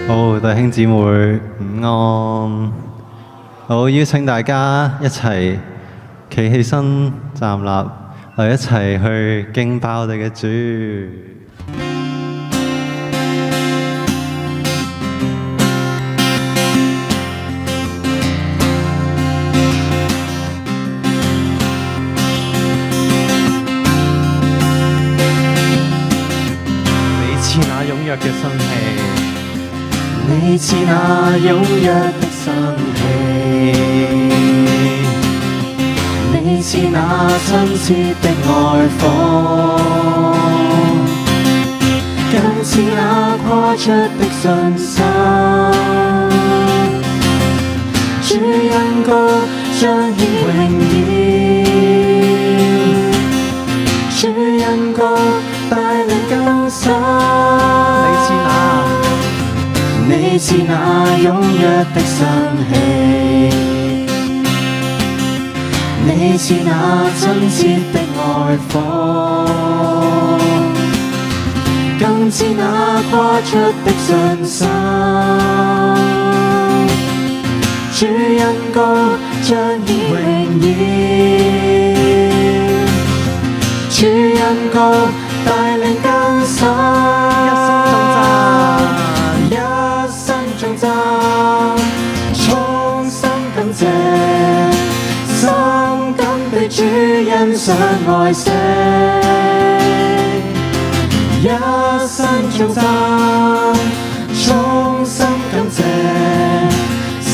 好，弟兄姊妹午安。好，邀請大家一齊企起身站立，嚟一齊去敬拜我哋嘅主。你似那踴躍嘅生氣，你似那踴躍的生氣，你似那親切的愛火，更似那跨出的信心。主恩膏彰顯榮耀，主恩膏帶領更新。你似那踴躍的生氣，你似那親切的愛火，更似那跨出的信心。主恩膏彰顯榮耀，主恩膏帶領更新。主欣賞愛惜，一生頌讚，衷心感謝，深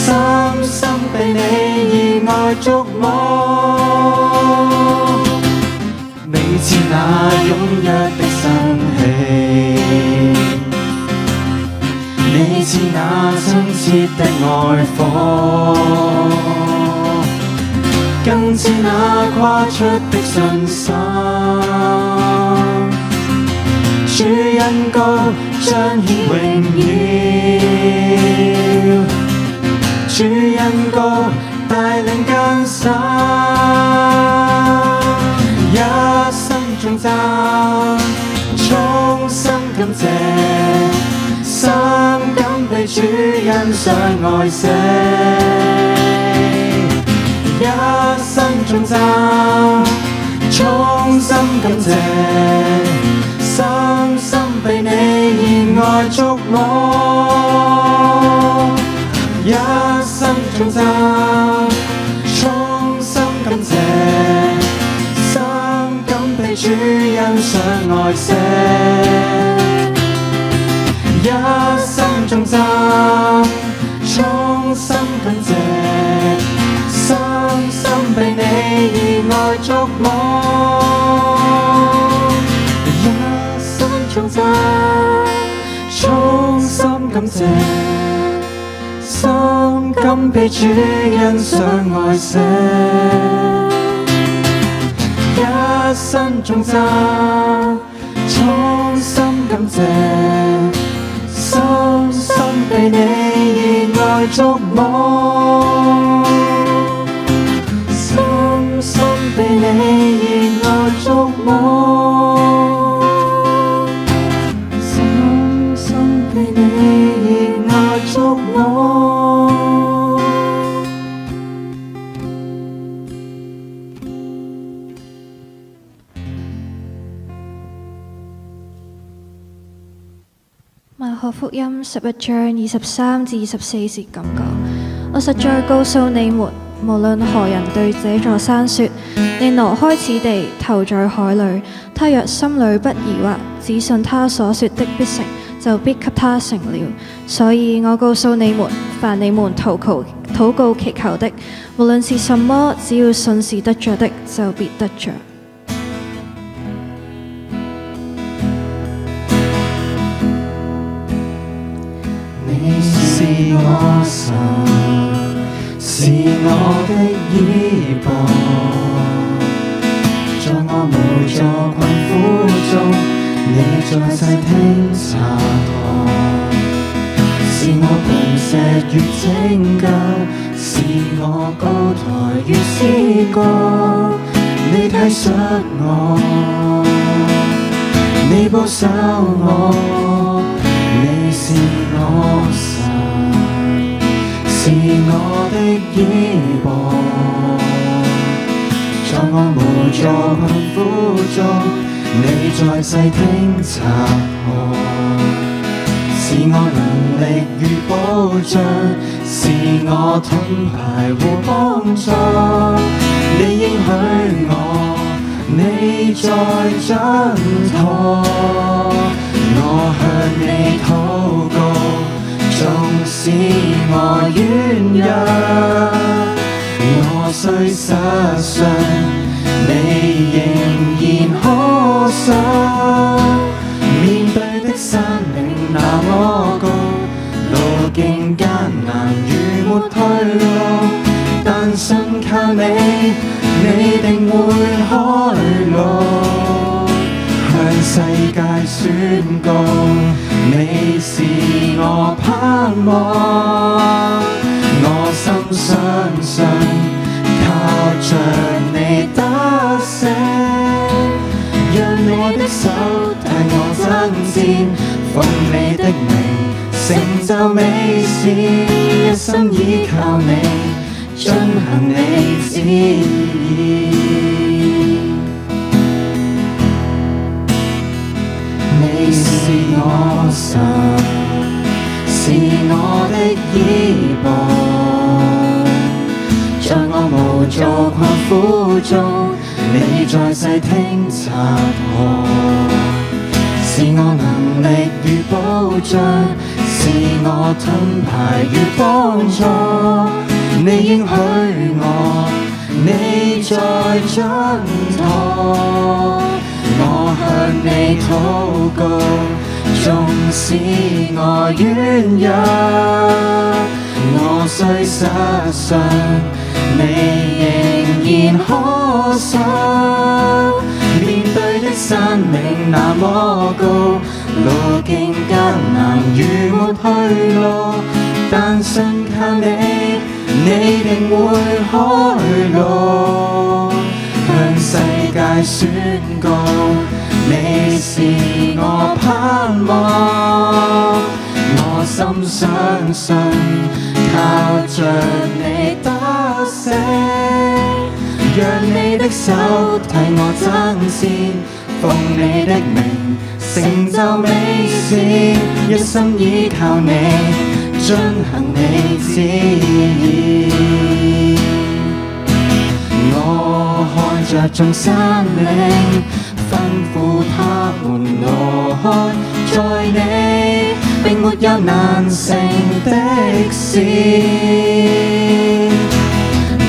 深被你熱愛觸摸。你似那踴躍的生氣，你似那親切的愛火，更似那跨出的信心。主恩膏彰顯榮耀，主恩膏帶領更新。一生頌讚，衷心感謝，深感被主欣賞愛惜。一生頌讚，衷心感謝，深深被你熱愛觸摸。一生頌讚，衷心感謝，深感被主欣賞愛惜。一生頌讚，衷心感謝，深深被你熱愛觸摸。一生頌讚，衷心感謝，深感被主欣賞愛惜。一生頌讚，衷心感謝，深深被你熱愛觸摸。深深被你熱愛觸摸，深深被你熱愛觸摸。馬可福音11章23至24節咁講：我實在告訴你們，無論何人對這座山說，你挪開此地，投在海裏，他若心裏不疑惑，只信他所說的必成，就必給他成了。所以我告訴你們，凡你們禱告祈求的，無論是什麼，只要信是得着的，就必得着。你是我神，是我的依傍，在我無助困苦中，你在細聽察覺，是我磐石與拯救，是我高台與詩歌，你體恤我，你保守我，你是我神。倚傍，在我無助困苦中，你在細聽察看，是我能力與保障，是我盾牌和幫助。你應許我，你在掌舵，我向你禱告，縱使我軟弱，我雖失信，你仍然可信。面對的山嶺那麼高，路徑艱難如沒退路，但信靠你，你定會開路。向世界宣告，你是我盼望。我深相信，靠着你得勝，讓你的手帶我爭戰，奉你的名成就美事，一心倚靠你，遵行你旨意。你是我神，是我的倚傍，在我無助困苦中，你在細聽察看，是我能力與保障，是我盾牌與幫助。你應許我，你在掌舵，我向你禱告，縱使我軟弱，我雖失信，你仍然可信。面對的山嶺那麼高，路徑艱難如沒退路，但信靠你，你定會開路。向世界宣告，你是我盼望。我深相信，靠着你得勝，讓你的手替我爭戰，奉你的名成就美事，一心倚靠你，遵行你旨意。我看着眾山嶺，吩咐他們挪開，在你並沒有難成的事。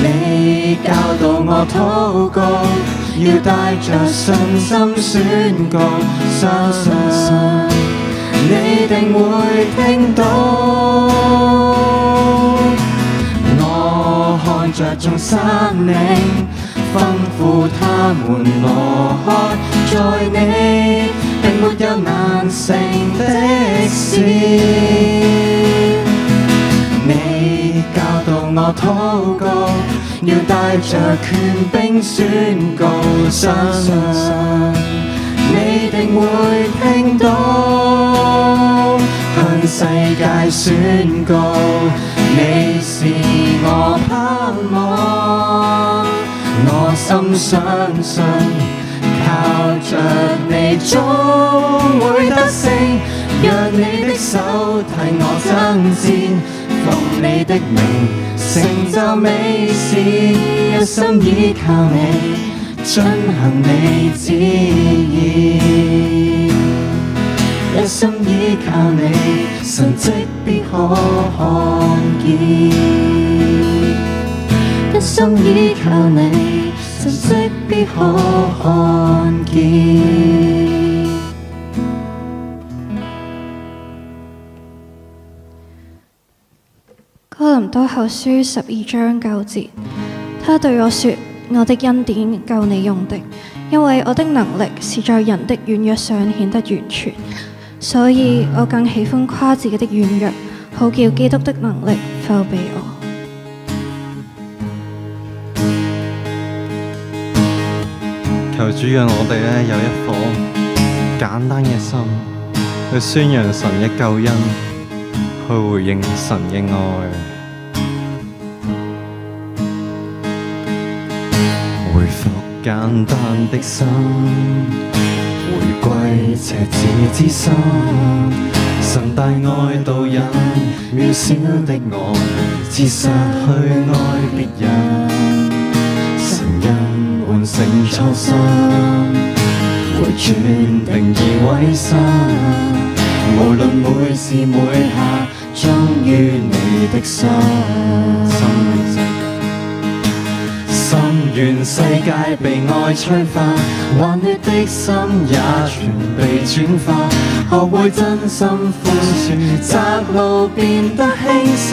你教導我禱告，要帶着信心宣告，相信你定會聽到。我看着眾山嶺，吩咐他們挪開，在你並沒有難成的事。你教導我禱告，要帶着權柄宣告，相信你定會聽到。向世界宣告，你是我盼望。我深相信，靠着你終會得勝，讓你的手替我爭戰，奉你的名成就美事，一心倚靠你，遵行你旨意。一心倚靠你，神蹟必可看見。一心倚靠你，神蹟必可看見。哥林多後書12章9節，他對我說：我的恩典夠你用的，因為我的能力是在人的軟弱上顯得完全。所以我更喜歡誇自己的軟弱，好叫基督的能力覆庇我。求主讓我哋有一顆簡單嘅心，去宣揚神嘅救恩，去回應神嘅愛。簡單的心，回歸赤子之心。神大愛導引，渺小的我，只失去愛別人。神因喚醒初心，回轉定義委身。無論每時每刻，忠於你的心。心願世界被愛催化，頑劣的心也全被轉化。學會真心寬恕，窄路變得輕灑。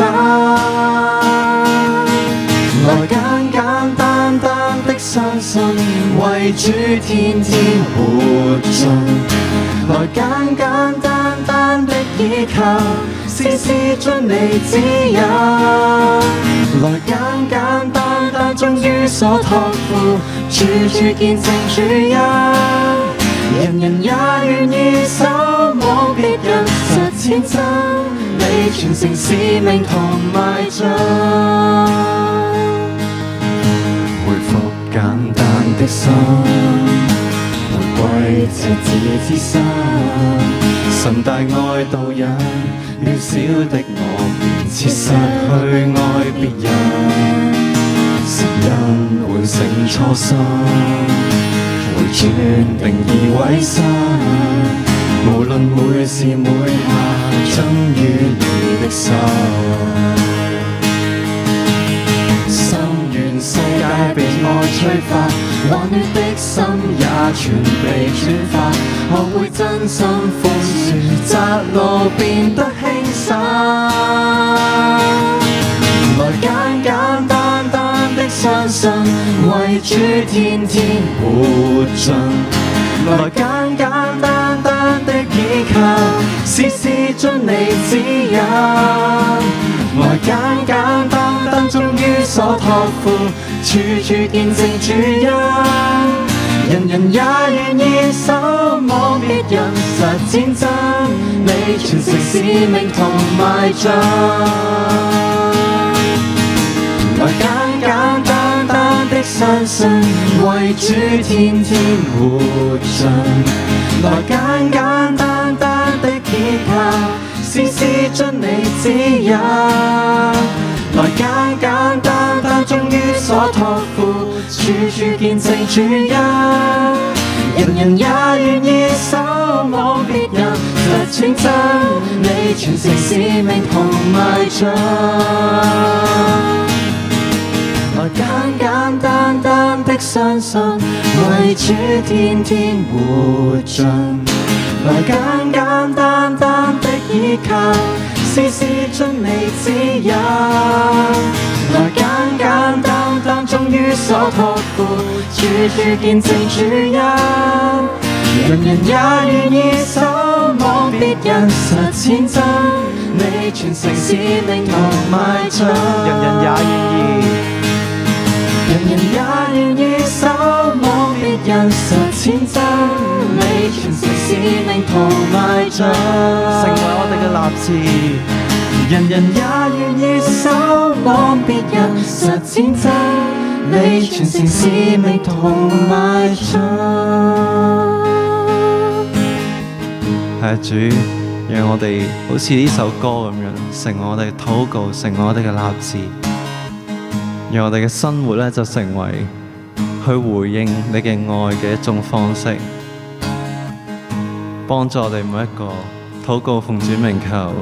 來簡簡單單的相信，為主天天活盡。來簡簡單單的依靠，事事遵你指引。來簡簡單單忠於所託付，處處見證主恩。人人也願意守望別人，實踐真理，傳承使命同邁進。回復簡單的心，回歸赤子之心。神大愛導引，渺小的我，切實去愛別人。神因喚醒初心，回轉定義委身。無論每時每刻，忠於你的心。心願世界被愛催化，頑劣的心也全被轉化。學會真心寬恕，窄路變得輕灑。來簡簡單單的相信，為主天天活盡。來簡簡單單的依靠，事事遵你指引。來簡簡單單忠於所託付，處處見證主恩。人人也願意守望別人，實踐真理，傳承使命同邁進。來簡簡單單的相信，為主天天活盡。來簡簡單單的依靠，事事遵你指引。來簡簡單單忠於所託付，處處見證主恩。人人也願意守望別人，實踐真理，傳承使命同邁進。來簡簡單單的相信，為主天天活盡。來簡簡單單的依靠，事事遵你指引。來簡簡單單忠於所託付，處處見證主恩。人人也願意守望別人，實踐真理，傳承使命同邁進。人人也願意。人人也願意守望別人，實踐真理，傳承使命同邁進，成為我哋嘅立志。人人也願意守望別人，實踐真理，傳承使命同邁進。係啊，主，讓我哋好似呢首歌咁樣，成為我哋嘅禱告，成為我哋嘅立志。讓我哋嘅生活咧，就成為去回應你嘅愛嘅一種方式，幫助我哋每一個禱告奉主名求，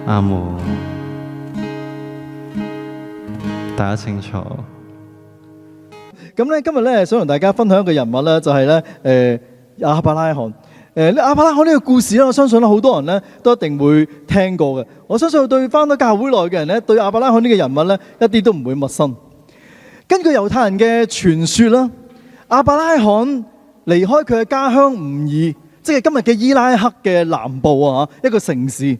阿門。大家清楚。咁咧，今日咧想同大家分享一個人物咧，就係咧亞伯拉罕。亞伯拉罕呢個故事咧，我相信咧好多人咧都一定會聽過嘅。我相信對返到教會內嘅人咧，對亞伯拉罕呢個人物咧一啲都唔會陌生。根據猶太人嘅傳說啦，亞伯拉罕離開佢嘅家鄉吾爾，即係今日嘅伊拉克嘅南部啊，一個城市，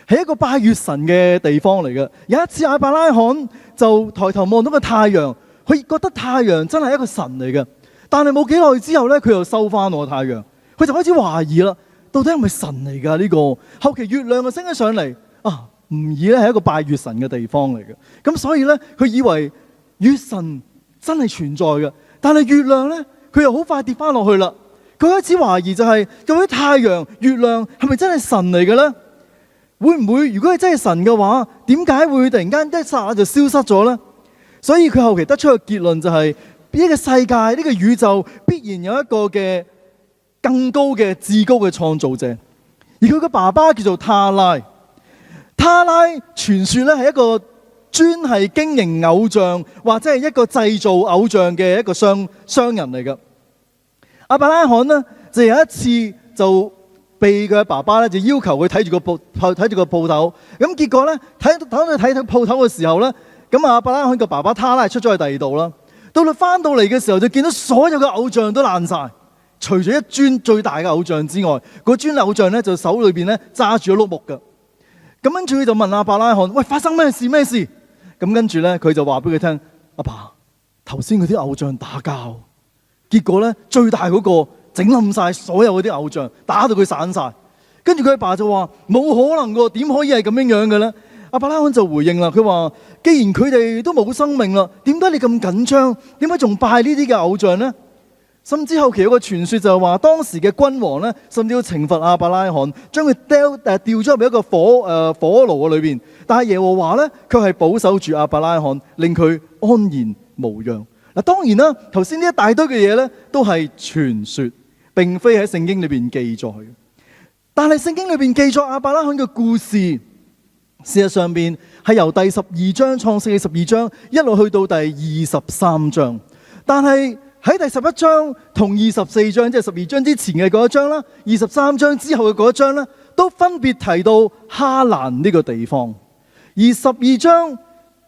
係一個拜月神嘅地方嚟嘅。有一次亞伯拉罕就抬頭望到個太陽，佢覺得太陽真係一個神嚟嘅。但係冇幾耐之後咧，佢又收翻我太陽，佢就開始懷疑啦，到底係咪神嚟㗎呢個？後期月亮就升咗上嚟啊，吾爾咧係一個拜月神嘅地方嚟嘅。咁所以咧，佢以為月神真係存在嘅，但係月亮呢，佢又好快跌翻落去啦。佢開始懷疑就係究竟太陽、月亮係咪真係神嚟嘅呢？會唔會如果係真係神嘅話，點解會突然間一剎那就消失咗呢？所以佢後期得出嘅結論就係呢個世界、呢個宇宙必然有一個嘅更高嘅至高嘅創造者，而佢嘅爸爸叫做他拉。他拉傳說咧係一個專係經營偶像或者係一個製造偶像嘅一個商人嚟嘅。亞伯拉罕呢，就有一次就被佢爸爸咧就要求佢睇住個鋪頭，咁結果咧睇鋪頭嘅時候咧，咁亞伯拉罕嘅爸爸他拉出咗去第二度啦。到佢翻到嚟嘅時候，就見到所有嘅偶像都爛晒，除咗一尊最大嘅偶像之外，嗰尊偶像咧就手裏邊咧揸住咗碌木嘅。咁跟住佢就問亞伯拉罕：喂，發生咩事？咁跟住咧佢就話俾佢聽：阿爸，頭先嗰啲偶像打交，結果咧最大嗰個整冧晒所有嗰啲偶像，打到佢散晒。跟住佢阿爸就話：冇可能㗎，點可以係咁樣嘅咧？亞伯拉罕就回應啦，佢話：既然佢哋都冇生命啦，點解你咁緊張？點解仲拜呢啲嘅偶像呢？甚至後期有個傳說就係話，當時嘅君王呢，甚至要懲罰亞伯拉罕，將佢掉咗入一個火爐嘅裏邊。但係耶和華呢，卻係保守住亞伯拉罕，令佢安然無恙。嗱，當然啦，頭先呢一大堆嘅嘢呢，都係傳說，並非喺聖經裏邊記載嘅。但係聖經裏邊記載亞伯拉罕嘅故事，事實上邊係由第12章創世記12章一路去到第23章，但係喺第11章同24章，即係12章之前嘅嗰一章啦，23章之後嘅嗰一章咧，都分別提到哈蘭呢個地方。而12章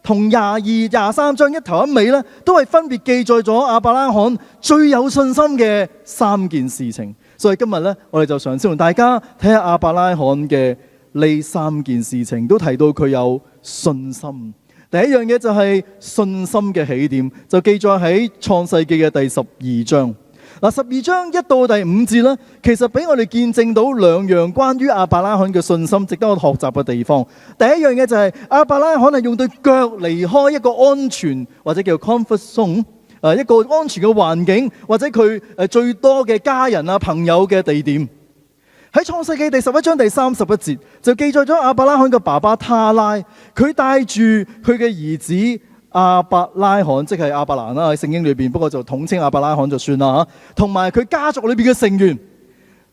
同22、23章一頭一尾咧，都係分別記載咗亞伯拉罕最有信心嘅3件事情。所以今日咧，我哋就嘗試同大家睇下亞伯拉罕嘅呢3件事情，都提到佢有信心。第一樣嘢就係信心嘅起點，就記載喺創世記嘅第12章。嗱，12章1到第5節呢，其實俾我哋見證到2樣關於亞伯拉罕嘅信心值得我學習嘅地方。第一樣嘢就係亞伯拉罕係用對腳離開一個安全或者叫 comfort zone， 一個安全嘅環境，或者佢最多嘅家人啊朋友嘅地點。喺創世記第11章第31節就記載咗亞伯拉罕嘅爸爸他拉，佢帶住佢嘅兒子亞伯拉罕，即係亞伯蘭啦，喺聖經裏邊，不過就統稱亞伯拉罕就算啦嚇。同埋佢家族裏邊嘅成員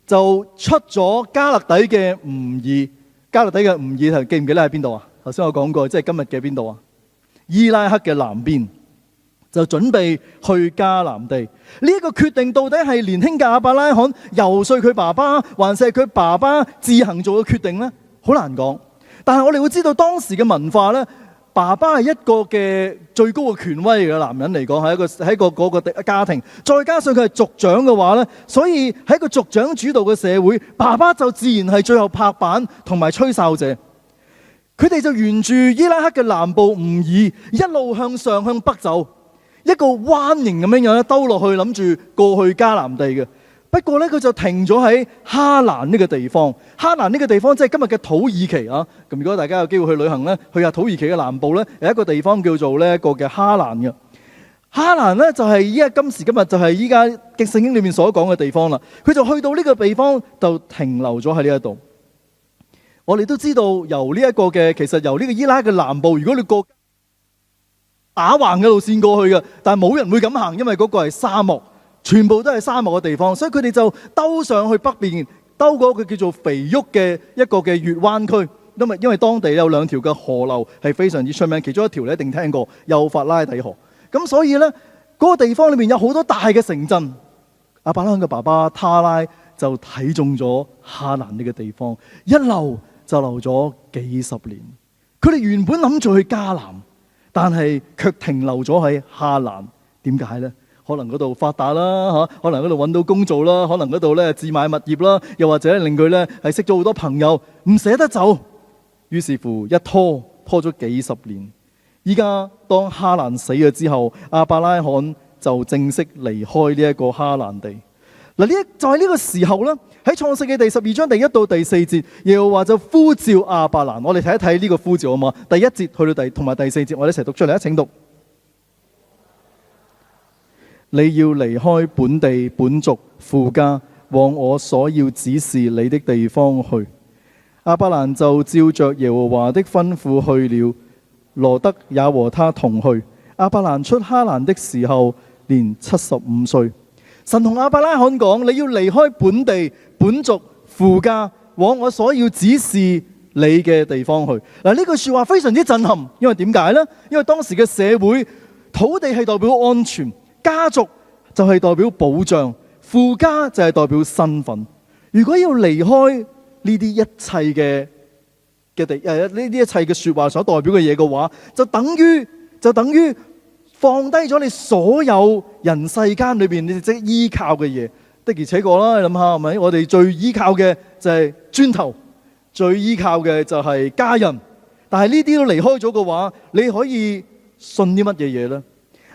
就出咗加勒底嘅吾爾。加勒底嘅吾爾記唔記得喺邊度啊？頭先我講過，即係今日嘅邊度啊？伊拉克嘅南邊。就準備去迦南地。呢一個決定到底係年輕嘅亞伯拉罕遊說佢爸爸，還是係佢爸爸自行做嘅決定呢？好難講。但係我哋會知道當時嘅文化呢，爸爸係一個嘅最高嘅權威嘅男人嚟講，係一個嗰個家庭，再加上佢係族長嘅話呢，所以喺一個族長主導嘅社會，爸爸就自然係最後拍板同埋吹哨者。佢哋就沿住伊拉克嘅南部吾爾一路向上向北走。一個彎形咁樣兜落去，諗住過去迦南地嘅。不過呢，佢就停咗喺哈蘭呢個地方。哈蘭呢個地方即係今日嘅土耳其啊。咁如果大家有機會去旅行呢，去下土耳其嘅南部呢，有一個地方叫做呢一個嘅哈蘭嘅。哈蘭呢，就係今時今日就係依家嘅聖經裏面所講嘅地方啦。佢就去到呢個地方就停留咗喺呢一度。我哋都知道由呢一個嘅，其實由呢個伊拉克嘅南部，如果你過打橫嘅路線過去嘅，但係冇人會咁行，因為嗰個係沙漠，全部都係沙漠嘅地方，所以佢哋就兜上去北邊，兜過個叫做肥沃嘅一個嘅月灣區。因為當地有2條嘅河流係非常之出名，其中一條你一定聽過，幼發拉底河。咁所以呢，嗰個地方裏面有好多大嘅城鎮。亞伯拉罕嘅爸爸他拉就睇中咗哈蘭呢個地方，一留就留咗幾十年。佢哋原本諗住去迦南，但係卻停留咗喺哈蘭。點解呢？可能嗰度發達啦，可能嗰度揾到工做啦，可能嗰度咧自買物業啦，又或者令佢咧係識咗好多朋友，唔捨得走。於是乎一拖咗幾十年。依家當哈蘭死咗之後，亞伯拉罕就正式離開呢一個哈蘭地。嗱，就係呢個時候咧，喺創世記第12章第1到第4節，耶和華就呼召亞伯蘭。我哋睇一睇呢個呼召好嘛？第1節去到同埋第4節，我哋一齊讀出嚟，請讀。你要離開本地本族父家，往我所要指示你的地方去。亞伯蘭就照着耶和華的吩咐去了，羅得也和他同去。亞伯蘭出哈蘭的時候年75歲。神同亞伯拉罕講：你要離開本地本族父家，往我所要指示你嘅地方去。嗱，呢句說話非常之震撼，因為點解呢？因為當時嘅社會，土地係代表安全，家族就係代表保障，父家就係代表身份。如果要離開呢啲一切嘅地，呢啲一切嘅說話所代表嘅嘢嘅話，就等於放低咗你所有人世間裏邊你即依靠嘅嘢。的而且確啦，你諗下係咪？我哋最依靠嘅就係磚頭，最依靠嘅就係家人。但係呢啲都離開咗嘅話，你可以信啲乜嘢嘢呢？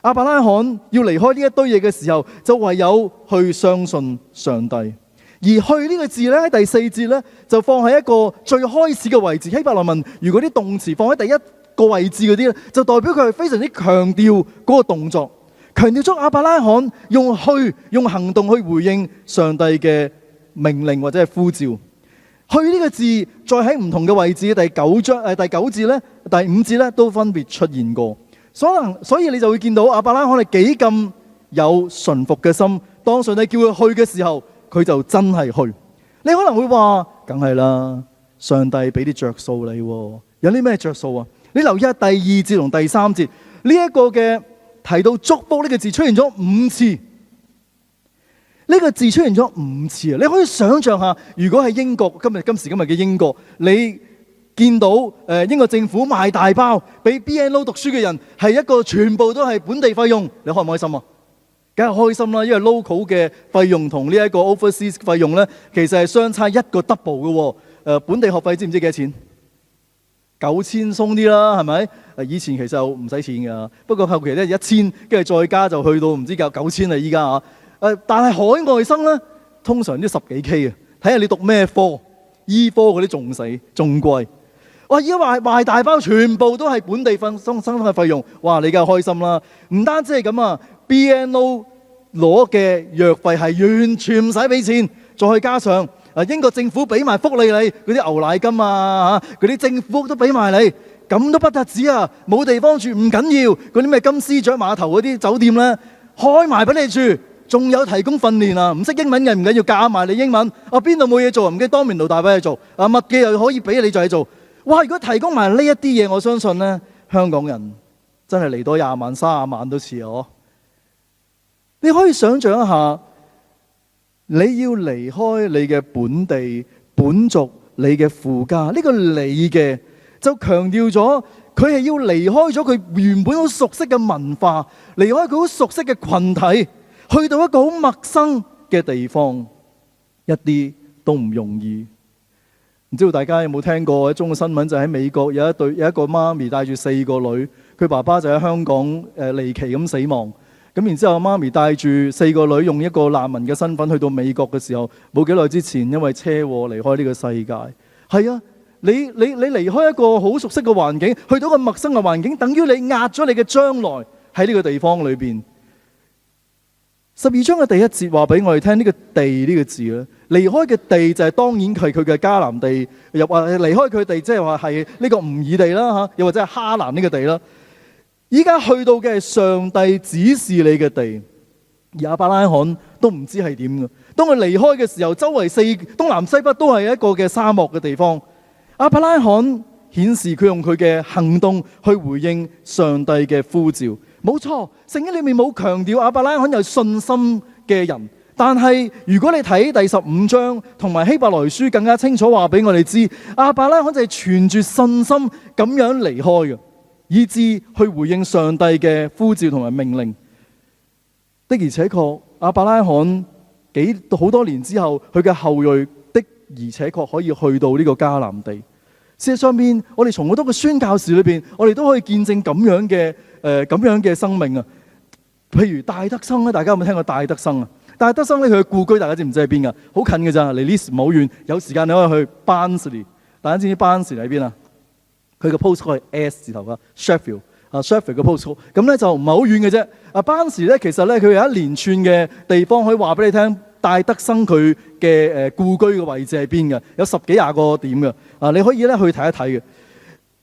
亞伯拉罕要離開呢一堆嘢嘅時候，就唯有去相信上帝。而去呢個字咧，喺第4節咧，就放喺一個最開始嘅位置。希伯來文如果啲動詞放喺第一個位置嗰啲咧，就代表佢係非常之強調嗰個動作，強調咗亞伯拉罕用行動去回應上帝嘅命令或者係呼召。去呢個字再喺唔同嘅位置，第9節咧、第5節咧都分別出現過。所以你就會見到亞伯拉罕係幾咁有順服嘅心。當上帝叫佢去嘅時候，佢就真係去。你可能會話，梗係啦，上帝俾啲着數你，有啲咩着數啊？你留意下第2節同第3節呢一個嘅提到祝福呢個字出現咗5次，呢個字出現咗5次啊！你可以想象下，如果係英國今時今日嘅英國，你見到英國政府賣大包俾 BNO 讀書嘅人係一個全部都係本地費用，你開唔開心啊？梗係開心啦，因為 local 嘅費用同呢一個 overseas 費用咧，其實係相差一個 double 嘅。本地學費知唔知幾多錢？9000鬆啲啦，係咪？以前其實唔使錢㗎，不過後期咧1000，跟住再加就去到唔知夠9000啦依家啊。但係海外生咧，通常都10幾 K 啊，睇下你讀咩科，醫科嗰啲仲死仲貴。哇！而家賣大包，全部都係本地生活費用，哇！你梗係開心啦。唔單止係咁啊 ，BNO 攞嘅藥費係完全唔使俾錢，再加上英國政府俾埋福利你，嗰啲牛奶金啊，嗰啲政府屋都俾埋你，咁都不特止啊！冇地方住唔緊要，嗰啲咩金絲雀碼頭嗰啲酒店咧，開埋俾你住，仲有提供訓練啊！唔識英文嘅唔緊要，教埋你英文。邊度冇嘢做唔記當面度大俾你做，麥記又可以俾你再做。哇！如果提供埋呢一啲嘢，我相信咧，香港人真係嚟多20萬、30萬都似哦。你可以想象一下，你要離開你嘅本地本族、你嘅父家，呢個你嘅就強調咗佢係要離開咗佢原本好熟悉嘅文化，離開佢好熟悉嘅群體，去到一個好陌生嘅地方，一啲都唔容易。唔知道大家有冇聽過一宗新聞，就喺美國有一個媽咪帶住4個女，佢爸爸就喺香港離奇咁死亡。咁然之後媽咪帶住4個女，用一個難民嘅身份去到美國嘅時候，冇幾耐之前因為車禍離開呢個世界。係啊，你離開一個好熟悉嘅環境，去到一個陌生嘅環境，等於你壓咗你嘅將來喺呢個地方裏邊。12章嘅第1節話俾我哋聽，呢個地呢個字咧，離開嘅地就係當然係佢嘅迦南地，又話離開佢地，即係話係呢個吾爾地啦嚇，又或者係哈蘭呢個地啦。依家去到嘅係上帝指示你嘅地，而亞伯拉罕都唔知係點嘅。當佢離開嘅時候，周圍東南西北都係一個嘅沙漠嘅地方。亞伯拉罕顯示佢用佢嘅行動去回應上帝嘅呼召。冇錯，聖經裏面冇強調亞伯拉罕有信心嘅人，但係如果你睇第15章同埋希伯來書，更加清楚話俾我哋知，亞伯拉罕就係存住信心咁樣離開嘅，以致去回應上帝嘅呼召同埋命令。的而且確，亞伯拉罕好多年之後，佢嘅後裔的而且確可以去到呢個迦南地。事實上面，我哋從好多嘅宣教士裏邊，我哋都可以見證咁樣嘅生命啊。譬如戴德生咧，大家有冇聽過戴德生啊？戴德生咧，佢嘅故居大家知唔知喺邊噶？好近嘅咋，離呢時唔好遠。有時間你可以去 Barnsley。大家知唔知 Barnsley 喺邊啊？佢嘅 postcode 係 S 字頭噶 Sheffield Sheffield 嘅 postcode， 咁咧就唔係好遠嘅啫。班時咧其實咧佢有一連串嘅地方可以話俾你聽，戴德生佢嘅故居嘅位置喺邊嘅，有10幾20個點嘅。你可以咧去睇一睇嘅。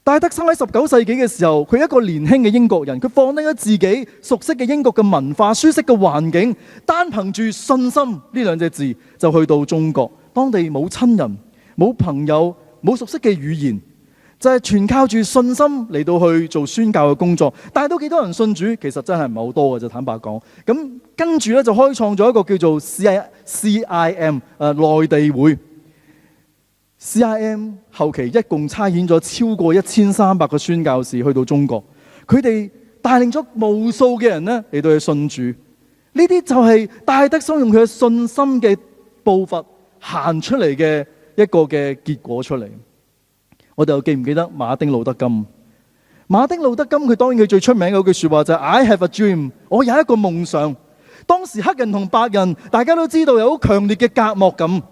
戴德生喺19世紀嘅時候，佢一個年輕嘅英國人，佢放低咗自己熟悉嘅英國嘅文化、舒適嘅環境，單憑住信心呢兩隻字就去到中國。當地冇親人、冇朋友、冇熟悉嘅語言，就係全靠住信心嚟到去做宣教嘅工作。但係都幾多人信主，其實真係唔係好多嘅，就坦白講。咁跟住咧就開創咗一個叫做 CIM 內地會。CIM 後期一共差遣咗超過1300個宣教士去到中國，佢哋帶領咗無數嘅人呢嚟到去信主。呢啲就係戴德生用佢嘅信心嘅步伐行出嚟嘅一個嘅結果出嚟。我哋又記唔記得馬丁路德金？馬丁路德金佢當然佢最出名嘅嗰句說話就係 I have a dream， 我有一個夢想。當時黑人同白人大家都知道有好強烈嘅隔膜感。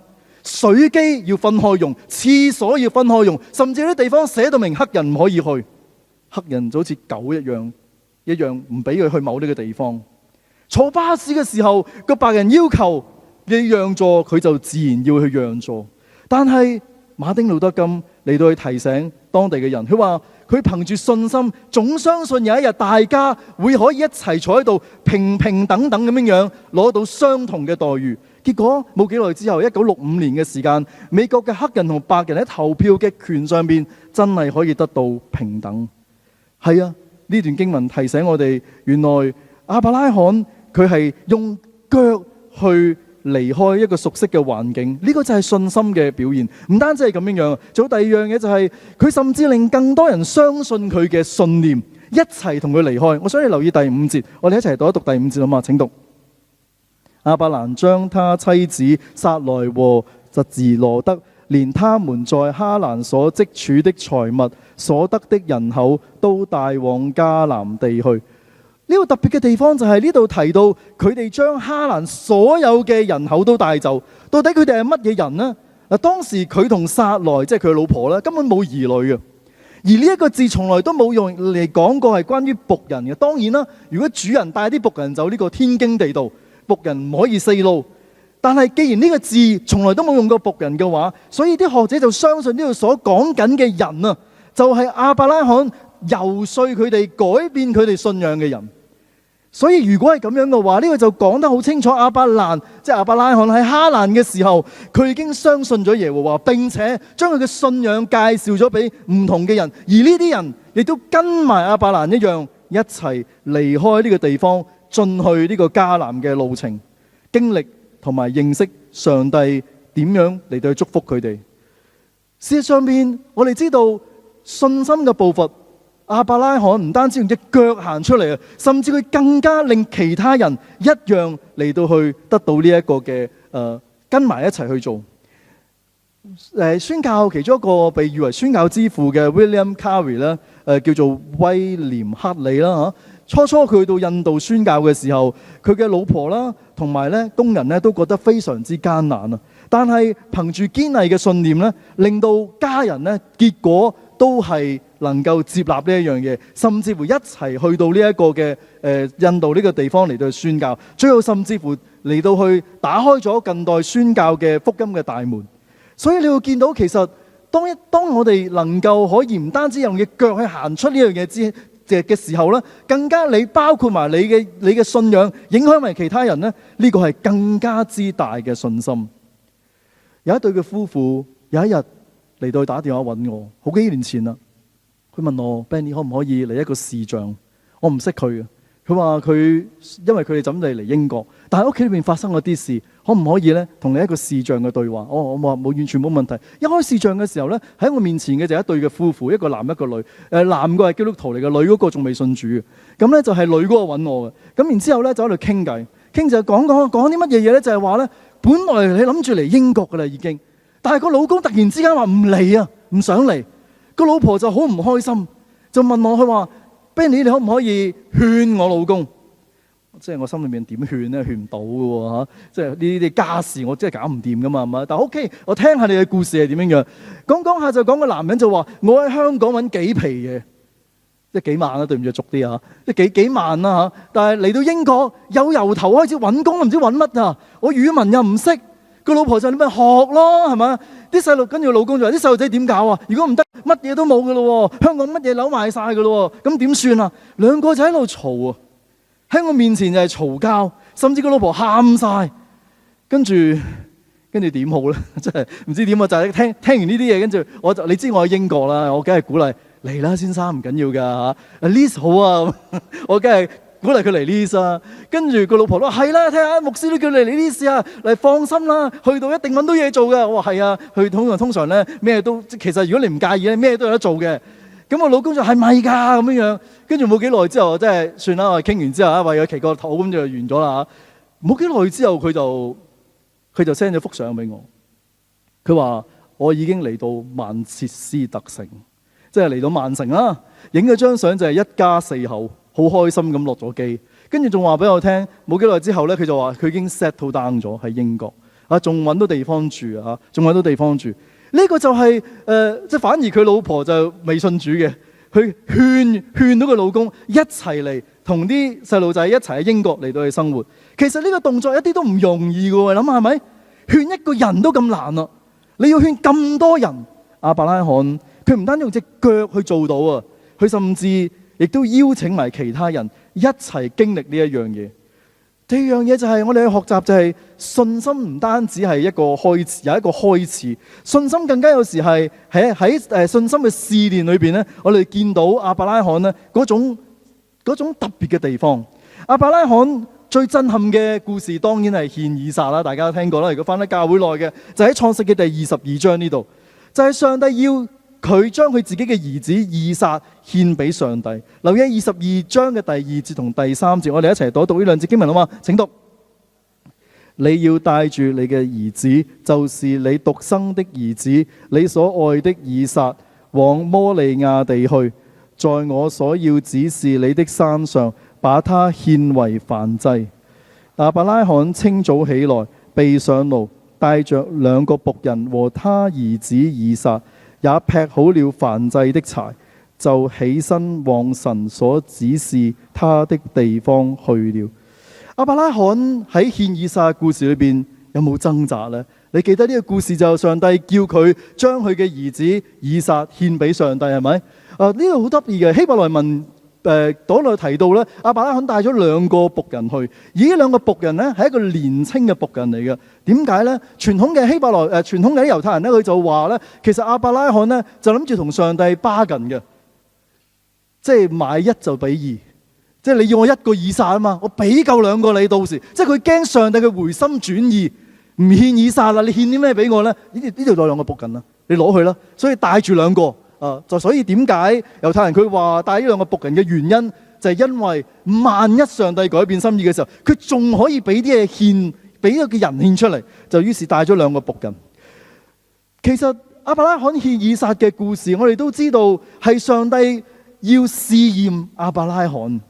水機要分開用，廁所要分開用，甚至有啲地方寫到明黑人唔可以去，黑人就好似狗一樣唔俾佢去某呢個地方。坐巴士嘅時候，個白人要求你讓座，佢就自然要去讓座。但係馬丁路德金嚟到去提醒當地嘅人，佢話佢憑住信心，總相信有一日大家會可以一齊坐喺度平平等等咁樣攞到相同嘅待遇。結果冇幾耐之後，1965年嘅時間，美國嘅黑人同白人喺投票嘅權上邊真係可以得到平等。係啊，呢段經文提醒我哋，原來亞伯拉罕佢係用腳去離開一個熟悉嘅環境，呢個就係信心嘅表現。唔單止係咁樣，仲有第二樣嘢就係佢甚至令更多人相信佢嘅信念，一齊同佢離開。我想你留意第5節，我哋一齊讀一讀第5節好嘛？請讀。亞伯蘭將他妻子撒萊和侄兒羅德，連他們在哈蘭所積儲的財物、所得的人口，都帶往迦南地去。呢個特別嘅地方就係呢度提到佢哋將哈蘭所有嘅人口都帶走。到底佢哋係乜嘢人呢？當時佢同撒萊即係佢老婆咧，根本冇兒女嘅。而呢一個字從來都冇用嚟講過係關於僕人嘅。當然啦，如果主人帶啲僕人走，呢個天經地道。僕人唔可以四路，但係既然呢個字從來都冇用過僕人嘅話，所以啲學者就相信呢度所講緊嘅人啊，就係亞伯拉罕遊說佢哋改變佢哋信仰嘅人。所以如果係咁樣嘅話，呢個就講得好清楚。亞伯蘭即係亞伯拉罕喺哈蘭嘅時候，佢已經相信咗耶和華，並且將佢嘅信仰介紹咗俾唔同嘅人，而呢啲人亦都跟埋亞伯蘭一樣，一齊離開呢個地方，進去呢個迦南嘅路程，經歷同埋認識上帝點樣嚟到去祝福佢哋。事實上邊，我哋知道信心嘅步伐，亞伯拉罕唔單止用隻腳行出嚟啊，甚至佢更加令其他人一樣嚟到去得到呢一個嘅跟埋一齊去做。宣教其中一個被譽為宣教之父嘅 William Carey 咧，叫做威廉克里啦嚇。初初佢去到印度宣教嘅時候，佢嘅老婆啦同埋咧工人咧都覺得非常之艱難啊。但係憑住堅毅嘅信念咧，令到家人咧結果都係能夠接納呢一樣嘢，甚至乎一齊去到呢一個嘅印度呢個地方嚟到宣教，最後甚至乎嚟到去打開咗近代宣教嘅福音嘅大門。所以你會見到其實當我哋能夠可以唔單止用嘅腳去行出呢樣嘢嘅時候咧，更加你包括埋你嘅信仰影響埋其他人咧，呢個係更加之大嘅信心。有一對嘅夫婦有一日嚟到打電話揾我，好幾年前啦。佢問我 Benny 可唔可以嚟一個視像？我唔識佢嘅。佢話佢因為佢哋準備嚟英國，但係屋企裏面發生咗啲事，可唔可以咧同你一個視像嘅對話？我話冇，完全冇問題。一開視像嘅時候咧，喺我面前嘅就一對嘅夫婦，一個男一個女。男個係基督徒嚟嘅，女嗰個仲未信主嘅。咁咧就係女嗰個揾我嘅。咁然之後咧就喺度傾偈，傾就講啲乜嘢嘢咧？就係話咧，本來你諗住嚟英國噶啦已經，但係個老公突然之間話唔嚟啊，唔想嚟。個老婆就好唔開心，就問我，佢話 Benny 你可唔可以勸我老公？即係我心裏面點勸咧？勸唔到嘅喎嚇，即係呢啲家事我真係搞唔掂噶嘛，係咪？但係 OK，我聽下你嘅故事係點樣樣。講下就講個男人就話：我喺香港揾幾皮嘢，即係幾萬啦，對唔住，俗啲啊，即係幾萬啦嚇。但係嚟到英國，由頭開始揾工，唔知揾乜啊！我語文又唔識，個老婆就你咪學咯，係咪？啲細路跟住老公就話：啲細路仔點搞啊？如果唔得，乜嘢都冇噶咯喎！香港乜嘢樓賣晒噶咯喎！咁點算啊？兩個就喺度嘈啊！喺我面前就係嘈交，甚至個老婆喊晒。跟住點好咧？真係唔知點啊！就係聽完呢啲嘢，跟住你知我喺英國啦，我梗係鼓勵嚟啦，先生唔緊要㗎嚇。Liz 好啊，我梗係鼓勵佢嚟 Liz 啊。跟住個老婆都話：係啦，睇下牧師都叫你嚟 Liz 啊，嚟放心啦，去到一定揾到嘢做㗎。我話係啊，去通常咧咩都，其實如果你唔介意咧，咩都有得做嘅。咁我老公就係咪㗎咁樣？跟住冇幾耐之後，真係算啦，我哋傾完之後啊，為咗祈個禱咁就完咗啦嚇。冇幾耐之後，佢就 send 咗幅相俾我。佢話：我已經嚟到曼徹斯特城，即係嚟到曼城啦。影咗張相就係一家四口，好開心咁落咗機。跟住仲話俾我聽，冇幾耐之後咧，佢就話佢已經 settle down 咗喺英國啊，仲揾到地方住啊，仲揾到地方住。呢個就係即係反而佢老婆就未信主嘅，佢勸到佢老公一齊嚟同啲細路仔一齊喺英國嚟到去生活。其實呢個動作一啲都唔容易嘅喎，諗下係咪？勸一個人都咁難啊，你要勸咁多人。亞伯拉罕佢唔單止用隻腳去做到啊，佢甚至亦都邀請埋其他人一齊經歷呢一樣嘢。第二樣嘢就係我哋去學習，就係信心唔單止係一個開始，有一個開始，信心更加有時係喺信心嘅試煉裏邊咧，我哋見到亞伯拉罕咧嗰種特別嘅地方。亞伯拉罕最震撼嘅故事當然係獻以撒啦，大家都聽過啦。如果翻喺教會內嘅，就喺創世記第22章呢度，就係上帝要佢將佢自己嘅兒子以撒獻俾上帝。留意22章嘅第2節同第3節，我哋一齊讀呢兩節經文好嗎？請讀：你要帶住你嘅兒子，就是你獨生的兒子，你所愛的以撒，往摩利亞地去，在我所要指示你的山上，把他獻為燔祭。亞伯拉罕清早起來，備上驢，帶着2個僕人和他兒子以撒，也劈好了燔祭的柴，就起身往神所指示他的地方去了。亞伯拉罕喺獻以撒嘅故事裏邊有冇掙扎呢？你記得呢個故事就係上帝叫佢將佢嘅兒子以撒獻俾上帝，係咪？呢度好得意嘅希伯來文嗰度提到咧，亞伯拉罕帶咗2個僕人去，而呢2個僕人咧係一個年青嘅僕人嚟嘅。點解咧？傳統嘅希伯來傳統嘅啲猶太人咧，佢就話咧，其實亞伯拉罕咧就諗住同上帝bargain嘅，即係買1就俾2，即係你要我1個以撒啊嘛，我俾夠2個你，到時即係佢驚上帝嘅回心轉意，唔獻以撒啦，你獻啲咩俾我咧？呢度有2個僕人啦，你攞去啦，所以帶住2個。就所以點解猶太人佢話帶呢2個僕人嘅原因，就係因為萬一上帝改變心意嘅時候，佢仲可以俾啲嘢獻，俾一個人獻出嚟，就於是帶咗2個僕人。其實亞伯拉罕獻以撒嘅故事，我哋都知道係上帝要試驗亞伯拉罕。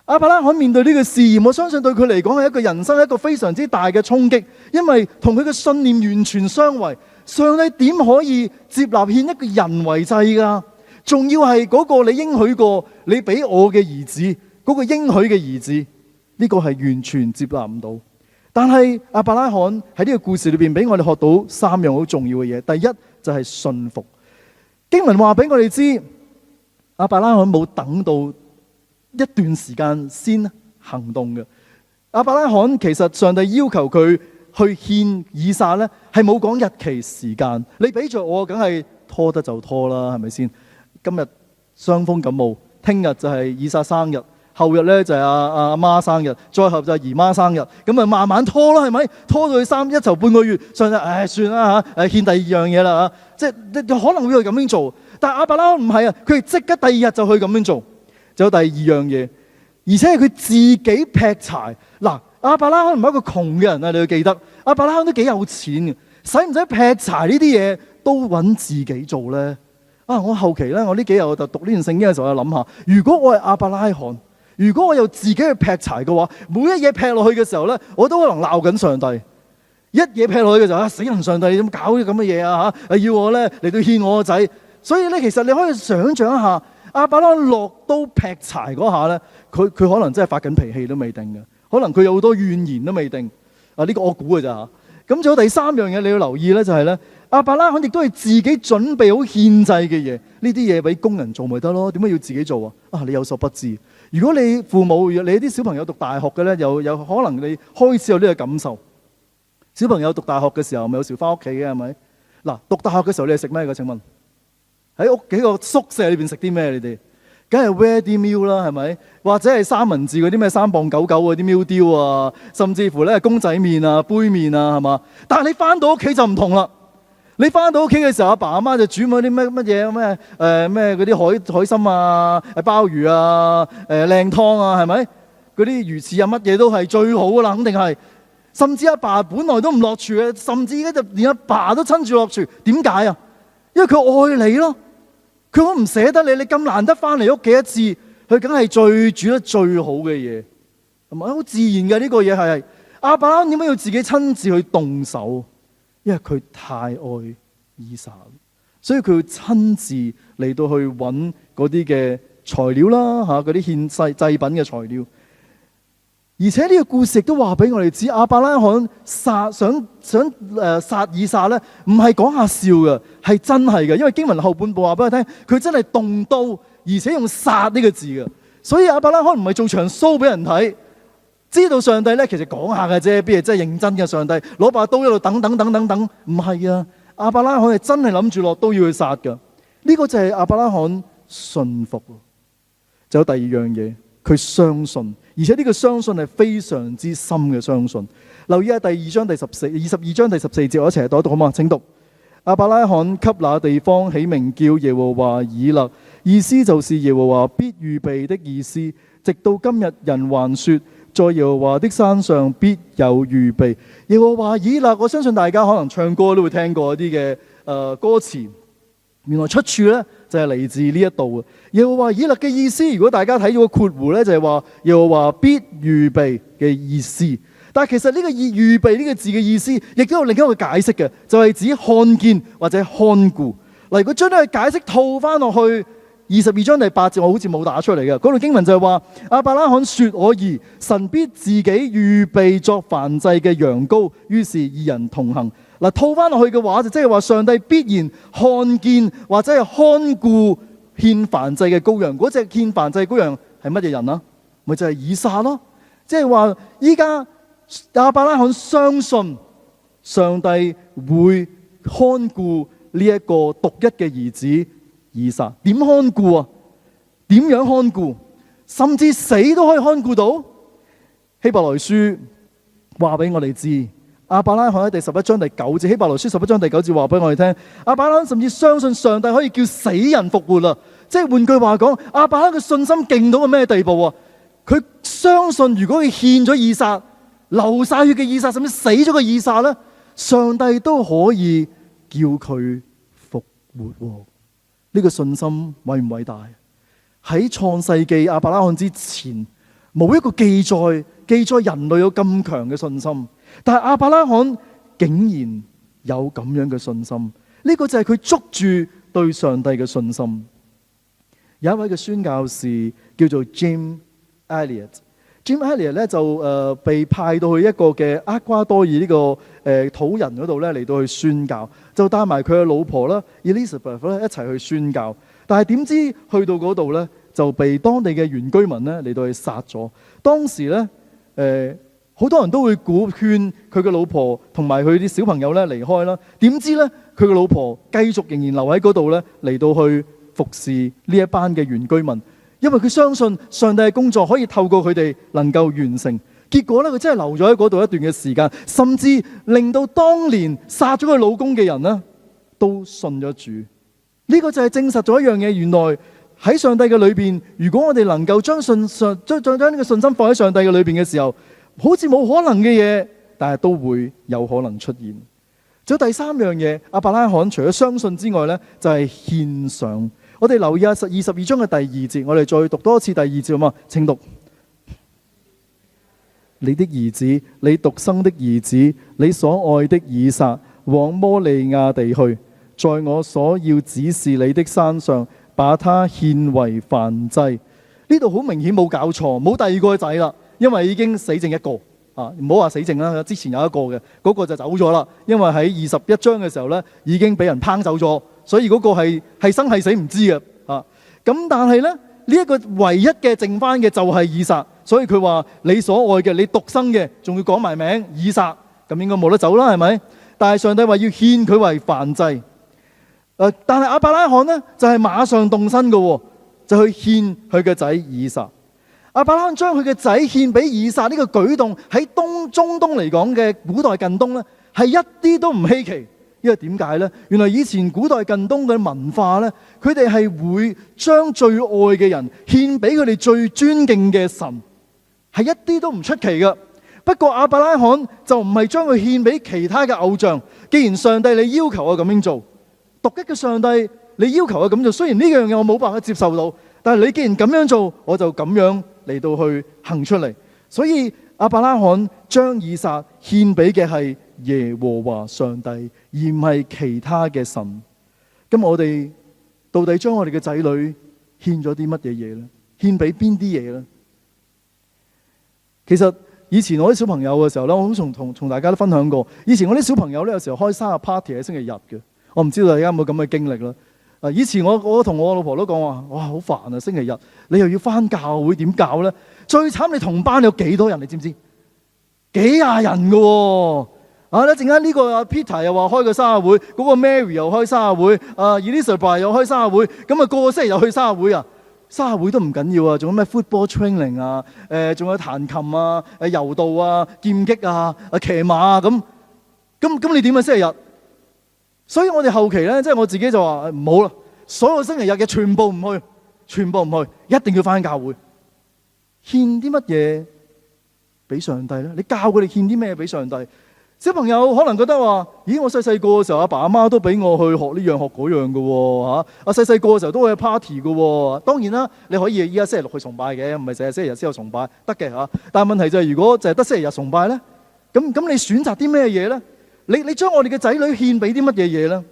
亞伯拉罕面對呢個試驗，我相信對佢嚟講係一個人生一個非常之大嘅衝擊，因為同佢嘅信念完全相違。上帝點可以接納獻一個人為祭噶？仲要係嗰個你應許過你俾我嘅兒子，嗰個應許嘅兒子，呢個係完全接納唔到。但係亞伯拉罕喺呢個故事裏邊俾我哋學到3樣好重要嘅嘢。第一就係信服。經文話俾我哋知，亞伯拉罕冇等到一段時間先行動嘅。亞伯拉罕其實上帝要求佢去獻以撒咧，係冇講日期時間。你俾着我，梗係拖得就拖啦，係咪先？今日傷風感冒，聽日就係以撒生日，後日咧就係阿媽生日，再後就係姨媽生日，咁咪慢慢拖咯，係咪？拖到去一頭半個月，上帝算啦嚇，獻第2樣嘢啦嚇，即係可能會咁樣做。但係亞伯拉罕唔係啊，佢係即刻第2日就去咁樣做。仲有第2樣嘢，而且係佢自己劈柴嗱。亞伯拉罕唔係一個窮嘅人啊！你要記得，亞伯拉罕都幾有錢嘅，使唔使劈柴呢啲嘢都揾自己做咧？我後期咧，我呢幾日我就讀呢段聖經嘅時候，我諗下，如果我係亞伯拉罕，如果我又自己去劈柴嘅話，每一嘢劈落去嘅時候咧，我都可能鬧緊上帝。一嘢劈落去嘅時候，死人上帝，你點搞啲咁嘅嘢啊？要我咧嚟到獻我個仔，所以咧，其實你可以想象一下，亞伯拉罕落刀劈柴嗰下咧，佢可能真係發緊脾氣都未定嘅，可能佢有好多怨言都未定。呢個我估嘅咋嚇。咁仲有第三樣嘢你要留意咧，就係咧，亞伯拉罕亦都係自己準備好獻祭嘅嘢，呢啲嘢俾工人做咪得咯？點解要自己做啊？你有所不知，如果你父母，你啲小朋友讀大學嘅咧，有可能你開始有呢個感受。小朋友讀大學嘅時候，咪有時翻屋企嘅係咪？嗱，讀大學嘅時候你係食咩嘅？請問喺屋企個宿舍裏邊食啲咩？你哋梗係 ready meal 啦，係咪？或者係三文治嗰啲咩3.99磅嗰啲 meal deal 啊，甚至乎咧公仔麵啊、杯麵啊，係嘛？但係你翻到屋企就唔同啦。你翻到屋企嘅時候，阿爸阿媽就煮嗰啲乜嘢咩嗰啲海參啊、鮑魚啊、靚湯啊，係咪？嗰啲魚翅啊，乜嘢都係最好噶啦，肯定係。甚至阿爸本來都唔落廚嘅，甚至而家就連阿爸都親自落廚。點解啊？因為佢愛你咯，佢好唔捨得你。你咁難得翻嚟屋企一次，佢梗係最煮得最好嘅嘢，係咪？好自然嘅呢個嘢係。亞伯拉罕點解要自己親自去動手？因為佢太愛以撒，所以佢要親自嚟到去揾嗰啲嘅材料啦，嗰啲獻祭品嘅材料。而且呢個故事亦都話俾我哋知，亞伯拉罕想殺以撒咧，唔係講下笑嘅，係真係嘅。因為經文後半部話俾我聽，佢真係動刀，而且用殺呢個字嘅。所以亞伯拉罕唔係做場 show 俾人睇，知道上帝咧其實講下嘅啫，邊係真係認真嘅？上帝攞把刀一路等，唔係啊！亞伯拉罕係真係諗住落刀要去殺嘅。呢個就係亞伯拉罕信服。就有第二樣嘢，佢相信。而且呢個相信係非常之深嘅相信。留意下第22章第14節，我一齊讀一讀好嘛？請讀。亞伯拉罕給那地方起名叫耶和華以勒，意思就是耶和華必預備的意思。直到今日，人還說，在耶和華的山上必有預備。耶和華以勒，我相信大家可能唱歌都會聽過一啲嘅歌詞。原來出處呢，就係嚟自呢一度。耶和華以勒嘅意思，如果大家睇咗個括弧呢，就係話耶和華必預備嘅意思。但係其實呢個預備呢個字嘅意思，亦都有另一個解釋嘅，就係指看見或者看顧。嗱，如果將呢個解釋套翻落去22章第8節，我好似冇打出嚟嘅。嗰段經文就係話亞伯拉罕說：我兒，神必自己預備作燔祭嘅羊羔。於是二人同行。嗱，套翻落去嘅話，就即係話上帝必然看見或者係看顧獻燔祭嘅羔羊。嗰隻獻燔祭羔羊係乜嘢人啊？咪就係以撒咯。即係話依家亞伯拉罕相信上帝會看顧呢一個獨一嘅兒子以撒。點看顧啊？點樣看顧？甚至死都可以看顧到。希伯來書話俾我哋知。亞伯拉罕喺第11章第9節，希伯來書11章第9節話俾我哋聽，亞伯拉罕甚至相信上帝可以叫死人復活啦。即係換句話講，亞伯拉罕嘅信心勁到個咩地步啊？佢相信如果佢獻咗以撒，流晒血嘅以撒，甚至死咗嘅以撒咧，上帝都可以叫佢復活。呢個信心偉唔偉大？喺創世紀亞伯拉罕之前，冇一個記載人類有咁強嘅信心。但係亞伯拉罕竟然有咁樣嘅信心，呢個就係佢捉住對上帝嘅信心。有一位嘅宣教士叫做 Jim Elliot，Jim Elliot 咧就被派到去一個嘅厄瓜多爾呢個土人嗰度咧嚟到去宣教，就帶埋佢嘅老婆啦 Elizabeth 咧一齊去宣教。但係點知去到嗰度咧就被當地嘅原居民咧嚟到去殺咗。當時咧好多人都會勸佢嘅老婆同埋佢啲小朋友咧離開啦。點知咧佢嘅老婆繼續仍然留喺嗰度咧嚟到去服侍呢一班嘅原居民，因為佢相信上帝嘅工作可以透過佢哋能夠完成。結果咧佢真係留咗喺嗰度一段嘅時間，甚至令到當年殺咗佢老公嘅人呢都信咗主。呢個就係證實咗一樣嘢，原來喺上帝嘅裏邊，如果我哋能夠將呢個信心放喺上帝嘅裏邊嘅時候，好似冇可能嘅嘢，但係都會有可能出現。仲有第三樣嘢，亞伯拉罕除咗相信之外呢，就係獻上。我哋留意下22章嘅第2節，我哋再讀多一次第2節好嘛？請讀：你的兒子，你獨生的兒子，你所愛的以撒，往摩利亞地去，在我所要指示你的山上，把他獻為燔祭。呢度好明顯冇搞錯，冇第二個仔啦，因為已經死剩一個啊！唔好話死剩啦，之前有一個嘅，嗰個就走咗啦。因為喺21章嘅時候呢，已經俾人拋走咗，所以嗰個係生係死唔知嘅啊。咁但係呢，呢一個唯一嘅剩翻嘅就係以撒，所以佢話你所愛嘅，你獨生嘅，仲要講埋名以撒，咁應該冇得走啦，係咪？但係上帝話要獻佢為燔祭。但係亞伯拉罕呢，就係馬上動身嘅喎。就去獻佢嘅仔以撒。亞伯拉罕將佢嘅仔獻俾以撒呢個舉動喺中東嚟講嘅古代近東呢，係一啲都唔稀奇。因為點解呢？原來以前古代近東嘅文化呢，佢哋係會將最愛嘅人獻俾佢哋最尊敬嘅神，係一啲都唔出奇嘅。不過亞伯拉罕就唔係將佢獻俾其他嘅偶像。既然上帝你要求我咁樣做，獨一嘅上帝。你要求我咁做，雖然呢樣嘢我冇辦法接受到，但係你既然咁樣做，我就咁樣嚟到去行出嚟。所以亞伯拉罕將以撒獻俾嘅係耶和華上帝，而唔係其他嘅神。咁我哋到底將我哋嘅仔女獻咗啲乜嘢嘢呢？獻俾邊啲嘢呢？其實以前我啲小朋友嘅時候呢，我好同大家都分享過。以前我啲小朋友呢，有時候開生日 party 喺星期日嘅，我唔知道大家有冇咁嘅經歷啦。以前我同我老婆都講話，哇好煩啊！星期日你又要返教會，點教呢？最慘你同班有幾多人？你知唔知？幾廿人㗎喎！一陣間呢個 Peter 又話開個生日會，嗰個 Mary 又開生日會，Elizabeth 又開生日會，咁啊個個星期又去生日會啊！生日會都唔緊要啊，仲有咩 football training 啊？仲有彈琴啊、柔道啊、劍擊啊、騎馬啊咁你點啊星期日？所以我哋後期呢，即係我自己就話唔好啦，所有星期日嘅全部唔去，一定要返教會。獻啲乜嘢俾上帝呢？你教佢哋獻啲咩俾上帝？小朋友可能覺得話：咦，我細細個嘅時候，阿爸阿媽都俾我去學呢樣學嗰樣嘅喎嚇。細細個嘅時候都會去 party 嘅喎。當然啦，你可以依家星期六去崇拜嘅，唔係淨係星期日先有崇拜得嘅嚇。但係問題就係，如果淨係得星期日崇拜呢，咁你選擇啲咩嘢呢？你將我哋嘅仔女獻俾啲乜嘢嘢呢？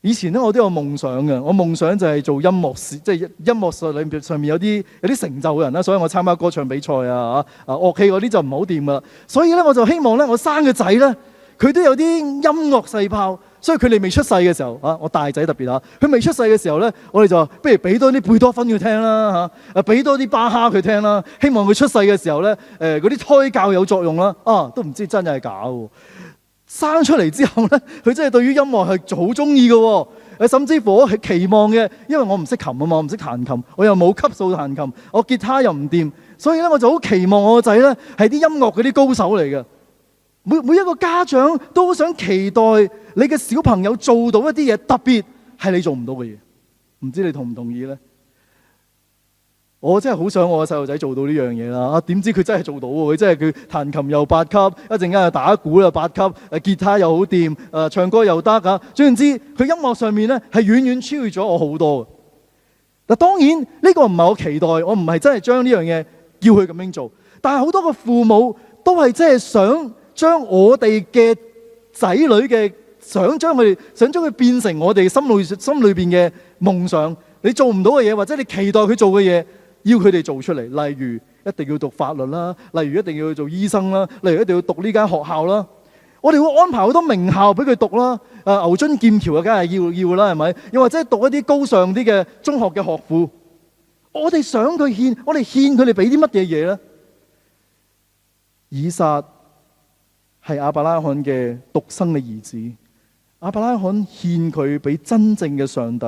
以前呢，我都有夢想嘅，我夢想就係做音樂師，即係音樂上面有啲成就嘅人啦，所以我參加歌唱比賽啊、樂器嗰啲就唔好掂噶啦。所以呢，我就希望呢，我生個仔呢，佢都有啲音樂細胞。所以佢哋未出世嘅時候我大仔特別佢未出世嘅時候呢，我哋就不如俾多啲貝多芬佢聽啦俾多啲巴哈佢聽啦。希望佢出世嘅時候呢，嗰啲胎教有作用啦。都唔知真係假喎。生出嚟之後呢，佢真係對於音樂係好中意嘅，甚至乎我係期望嘅，因為我唔識琴啊嘛，我唔識彈琴，我又冇級數彈琴，我吉他又唔掂，所以呢，我就好期望我個仔呢係啲音樂嗰啲高手嚟嘅。每一個家長都好想期待你嘅小朋友做到一啲嘢，特別係你做唔到嘅嘢。唔知你同唔同意呢？我真係好想我個細路仔做到呢樣嘢啦！點知佢真係做到喎？佢真係佢彈琴又8級，一陣間又打鼓又8級，吉他又好掂，唱歌又得啊！總之佢音樂上面呢係遠遠超越咗我好多嘅。嗱，當然呢個唔係我期待，我唔係真係將呢樣嘢叫佢咁樣做。但係好多個父母都係真係想將我哋嘅仔女嘅想將佢變成我哋心裏邊嘅夢想。你做唔到嘅嘢，或者你期待佢做嘅嘢，要佢哋做出嚟。例如一定要讀法律啦，例如一定要做醫生啦，例如一定要讀呢間學校啦。我哋會安排好多名校俾佢讀啦。牛津劍橋梗係要啦，係咪？又或者讀一啲高尚啲嘅中學嘅學府。我哋想佢獻，我哋獻佢哋俾啲乜嘢嘢呢？以撒係亞伯拉罕嘅獨生嘅兒子，亞伯拉罕獻佢俾真正嘅上帝。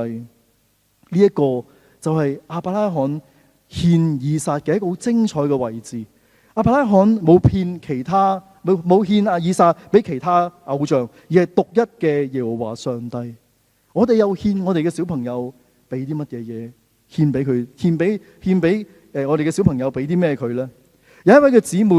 呢一個就係亞伯拉罕獻以撒嘅一個好精彩嘅位置。亞伯拉罕冇獻獻以撒俾其他偶像，而係獨一嘅耶和華上帝。我哋又獻我哋嘅小朋友俾啲乜嘢嘢？獻俾佢，獻俾我哋嘅小朋友俾啲咩佢呢？有一位嘅姊妹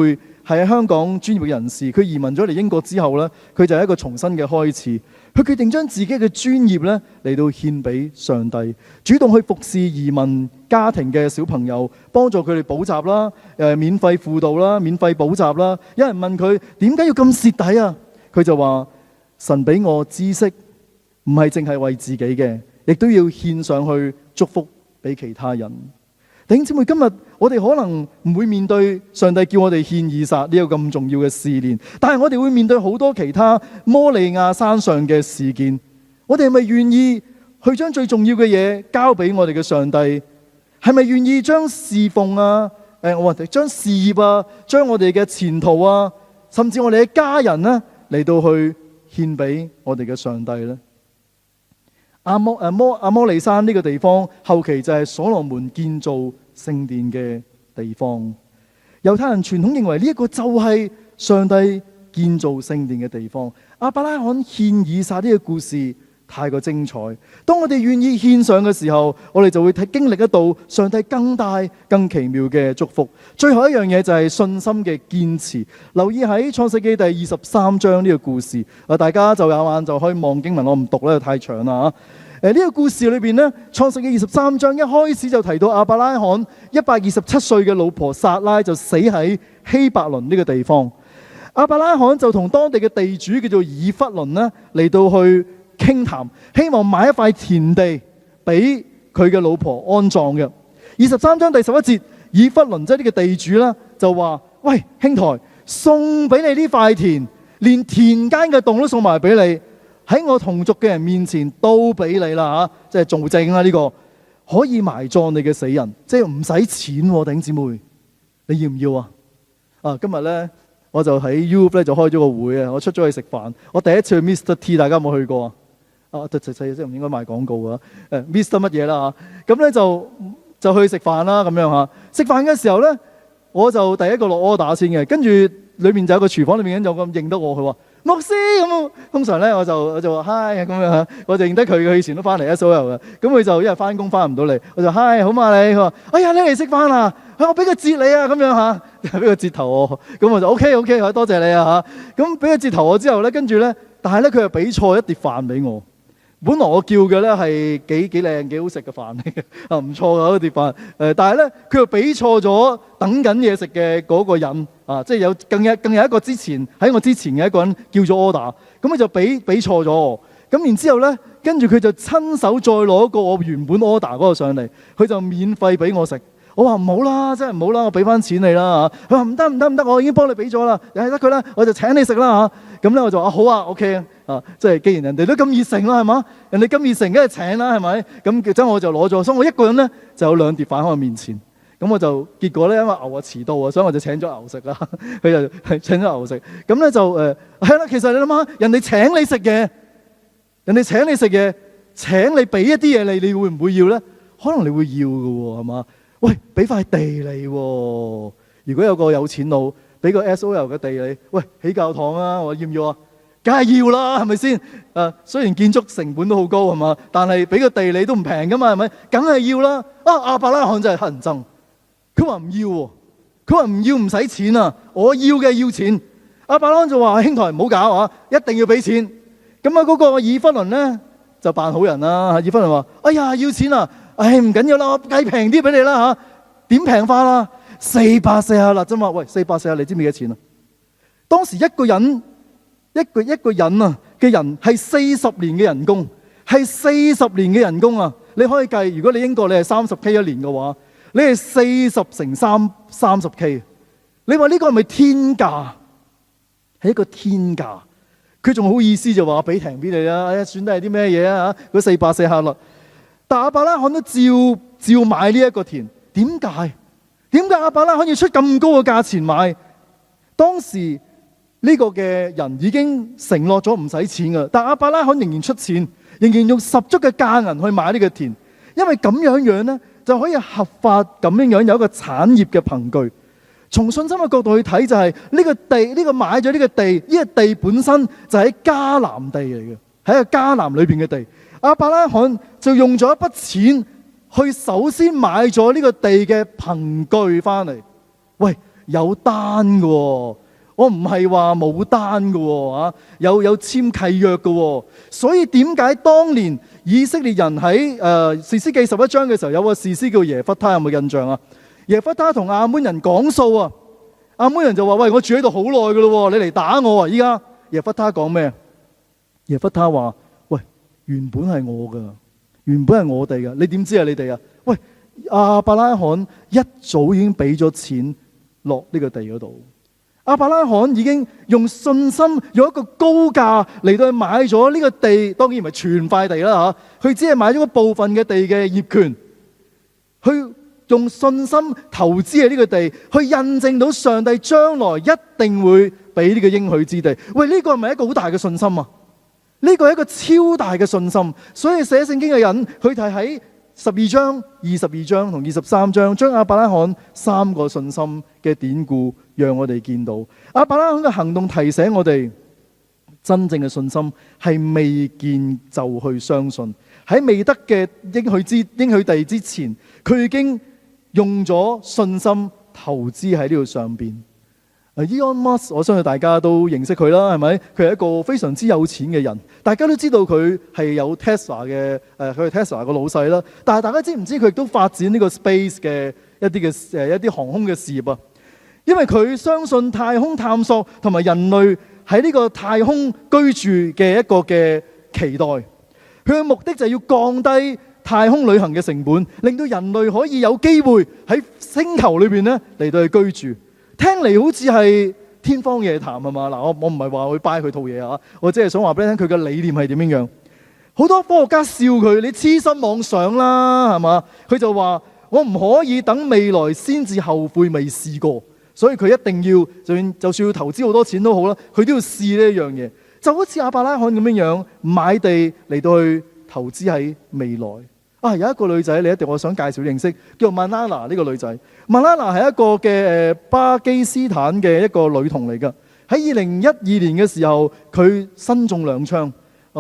係喺香港專業嘅人士，佢移民咗嚟英國之後呢，佢就係一個重新嘅開始。佢決定將自己嘅專業呢嚟到獻俾上帝，主動去服侍移民家庭嘅小朋友，幫助佢哋補習啦，免費輔導啦，免費補習啦。有人問佢點解要咁蝕底啊？佢就話：神俾我知識，唔係淨係為自己嘅，亦都要獻上去祝福俾其他人。弟兄姊妹，今日我哋可能唔會面對上帝叫我哋獻以撒呢個咁重要嘅試煉，但係我哋會面對好多其他摩利亞山上嘅事件。我哋係咪願意去將最重要嘅嘢交俾我哋嘅上帝？係咪願意將侍奉啊、我哋將事業啊、將我哋嘅前途啊，甚至我哋嘅家人呢，嚟到去獻俾我哋嘅上帝呢？阿摩利山呢個地方後期就係所羅門建造聖殿嘅地方。猶太人傳統認為呢一個就係上帝建造聖殿嘅地方。亞伯拉罕獻以撒呢個故事太過精彩。當我哋願意獻上嘅時候，我哋就會經歷得到上帝更大更奇妙嘅祝福。最後一樣嘢就係信心嘅堅持。留意喺創世記第23章呢個故事，大家就有眼就可以望經文，我唔讀咧，太長啦。呢個故事裏邊呢，創世記23章一開始就提到亞伯拉罕127歲嘅老婆撒拉就死喺希伯倫呢個地方。亞伯拉罕就同當地嘅地主叫做以弗倫呢嚟到去傾談，希望買一塊田地俾佢嘅老婆安葬嘅。23章第11節，以弗倫即係呢個地主啦，就話：喂，兄台，送俾你呢塊田，連田間嘅洞都送埋俾你，喺我同族嘅人面前都俾你啦嚇，即係做證啦呢個，可以埋葬你嘅死人，即係唔使錢喎，弟兄姊妹，你要唔要啊？今日咧我就喺 U 咧就開咗個會啊，我出咗去食飯，我第一次去 Mr. T， 大家有冇去過啊？即係唔應該賣廣告啊！Mr. 乜嘢啦嚇，咁咧就去食飯啦咁樣嚇。食飯嘅時候咧，我就第一個落 order 先嘅，跟住裏面就有個廚房裏面有個認得我，佢話牧師咁。通常咧我就話 hi 咁樣嚇，我就認得佢，佢以前都翻嚟 SOL 嘅。咁佢就因為翻工翻唔到嚟，我就 hi 好嘛你，佢話哎呀你嚟食飯啊，我俾個折你啊咁樣嚇，俾個折頭我，咁我就 OK 多謝你啊嚇。咁俾個折頭我之後咧，跟住咧，但係咧佢又俾錯一碟飯俾我。本來我叫嘅咧係幾靚幾好食嘅飯嚟嘅，唔錯嘅嗰碟飯。但係咧佢又俾錯咗等緊嘢食嘅嗰個人啊，即係有更有一個喺我之前嘅一個人叫咗 order，咁佢就俾錯咗。咁然之後咧，跟住佢就親手再攞個我原本 order 嗰個上嚟，佢就免費俾我食。我話唔好啦，真係唔好啦，我俾翻錢你啦嚇。佢話唔得，我已經幫你俾咗啦，係得佢啦，我就請你食啦嚇。咁咧我就話好啊 ，OK 啊，即係既然人哋都咁熱誠啦，係嘛？人哋咁熱誠，梗係請啦，係咪？咁真我就攞咗，所以我一個人咧就有2碟飯喺我面前。咁我就結果咧，因為牛啊遲到啊，所以我就請咗牛食啦。佢就係請咗牛食。咁咧就係啦。其實你諗下，人哋請你食嘢，請你俾一啲嘢你會唔會要咧？可能你會要嘅喎，係嘛？喂，俾塊地你喎！如果有個有錢佬俾個 SOL 嘅地你，喂，起教堂啊，我要唔要啊？梗係要啦，係咪先？雖然建築成本都好高係嘛，但係俾個地你都唔平噶嘛，係咪？梗係要啦！亞伯拉罕真係乞人憎，佢話唔要喎，佢話唔要唔使錢啊，我要嘅要錢。亞伯拉罕就話：兄台唔好搞啊，一定要俾錢。咁嗰個以弗倫咧就扮好人啦。以弗倫話：哎呀，要錢啊！唉，唔緊要啦，我計平啲俾你啦嚇。點平法啦？440啦啫嘛。喂，440你知唔知幾錢啊？當時一個人啊嘅人係40年嘅人工，係40年嘅人工啊！你可以計，如果你英國你係30K 一年嘅話，你係40乘30K。你話呢個係咪天價？係一個天價。佢仲好意思就話俾平俾你啦。哎呀，算得係啲咩嘢啊嚇？嗰440啦。但亞伯拉罕都照買呢一個田，點解亞伯拉罕要出咁高嘅價錢買？當時呢個嘅人已經承諾咗唔使錢㗎，但亞伯拉罕仍然出錢，仍然用十足嘅價銀去買呢個田，因為咁樣呢，就可以合法咁樣有一個產業嘅憑據。從信心嘅角度去睇，就係呢個地，呢個買咗呢個地，呢個地本身就喺迦南地嚟嘅，喺個迦南裏邊嘅地。亞伯拉罕就用咗一筆錢去首先買咗呢個地嘅憑據翻嚟。喂，有單嘅喎，我唔係話冇單嘅喎，有簽契約嘅喎。所以點解當年以色列人喺士師記11章嘅時候有個士師叫耶弗他，有冇印象啊？耶弗他同亞捫人講數啊，亞捫人就話：喂，我住喺度好耐嘅咯，你嚟打我啊！依家耶弗他講咩？耶弗他話：原本係我噶，原本係我哋嘅，你點知係你哋啊？喂，亞伯拉罕一早已經俾咗錢落呢個地嗰度。亞伯拉罕已經用信心，用一個高價嚟到去買咗呢個地，當然唔係全塊地啦嚇，佢只係買咗一部分嘅地嘅業權，去用信心投資喺呢個地，去印證到上帝將來一定會俾呢個應許之地。喂，呢個係咪一個好大嘅信心啊？呢個係一個超大嘅信心，所以寫聖經嘅人，佢哋喺12章、22章同23章，將亞伯拉罕3個信心嘅典故，讓我哋見到亞伯拉罕嘅行動提醒我哋，真正嘅信心係未見就去相信。喺未得嘅應許地之前，佢已經用咗信心投資喺呢度上邊。Elon Musk， 我相信大家都認識佢啦，係咪？佢係一個非常之有錢嘅人，大家都知道佢係有 Tesla 嘅，佢係 Tesla 個老細啦。但係大家知唔知佢亦都發展呢個 space 嘅一啲航空嘅事業啊？因為佢相信太空探索同埋人類喺呢個太空居住嘅一個嘅期待。佢嘅目的就係要降低太空旅行嘅成本，令到人類可以有機會喺星球裏邊咧嚟到去居住。聽嚟好似係天方夜譚係嘛？嗱，我唔係話去掰佢套嘢啊，我只係想話俾你聽佢嘅理念係點樣樣。好多科學家笑佢，你痴心妄想啦，係嘛？佢就話我唔可以等未來先至後悔未試過，所以佢一定要就算要投資好多錢都好啦，佢都要試呢一樣嘢。就好似亞伯拉罕咁樣樣買地嚟到去投資喺未來。有一個女仔，你一定我想介紹認識，叫做曼拉娜呢個女仔。曼拉娜係一個嘅巴基斯坦嘅一個女童嚟㗎。喺2012年嘅時候，佢身中2槍。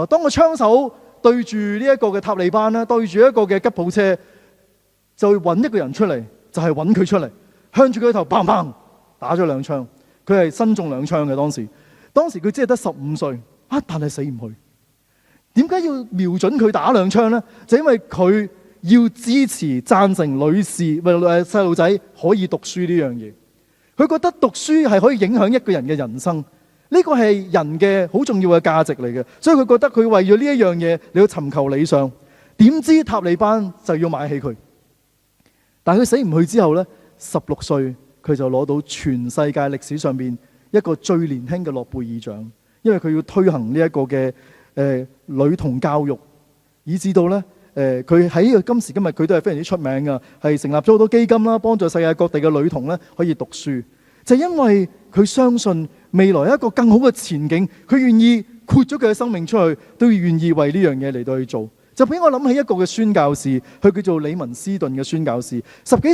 當個槍手對住呢一個嘅塔利班啦，對住一個嘅吉普車，就會揾一個人出嚟，就係揾佢出嚟，向住佢頭砰砰打咗2槍。佢係身中2槍嘅當時佢只係得15歲，但係死唔去。點解要瞄準佢打2槍呢？就因為佢要支持贊成女士細路仔可以讀書呢樣嘢。佢覺得讀書係可以影響一個人嘅人生，呢個係人嘅好重要嘅價值嚟嘅。所以佢覺得佢為咗呢一樣嘢，你要尋求理想。點知塔利班就要買起佢。但係佢死唔去之後呢，16歲佢就攞到全世界歷史上面一個最年輕嘅諾貝爾獎，因為佢要推行呢一個嘅女童教育，以至到咧佢喺今時今日佢都係非常之出名㗎，係成立咗好多基金啦，幫助世界各地嘅女童咧可以讀書。就因為佢相信未來一個更好嘅前景，佢願意豁咗佢嘅生命出去，都願意為呢樣嘢嚟到去做。就俾我諗起一個嘅宣教士，佢叫做李文斯頓嘅宣教士。19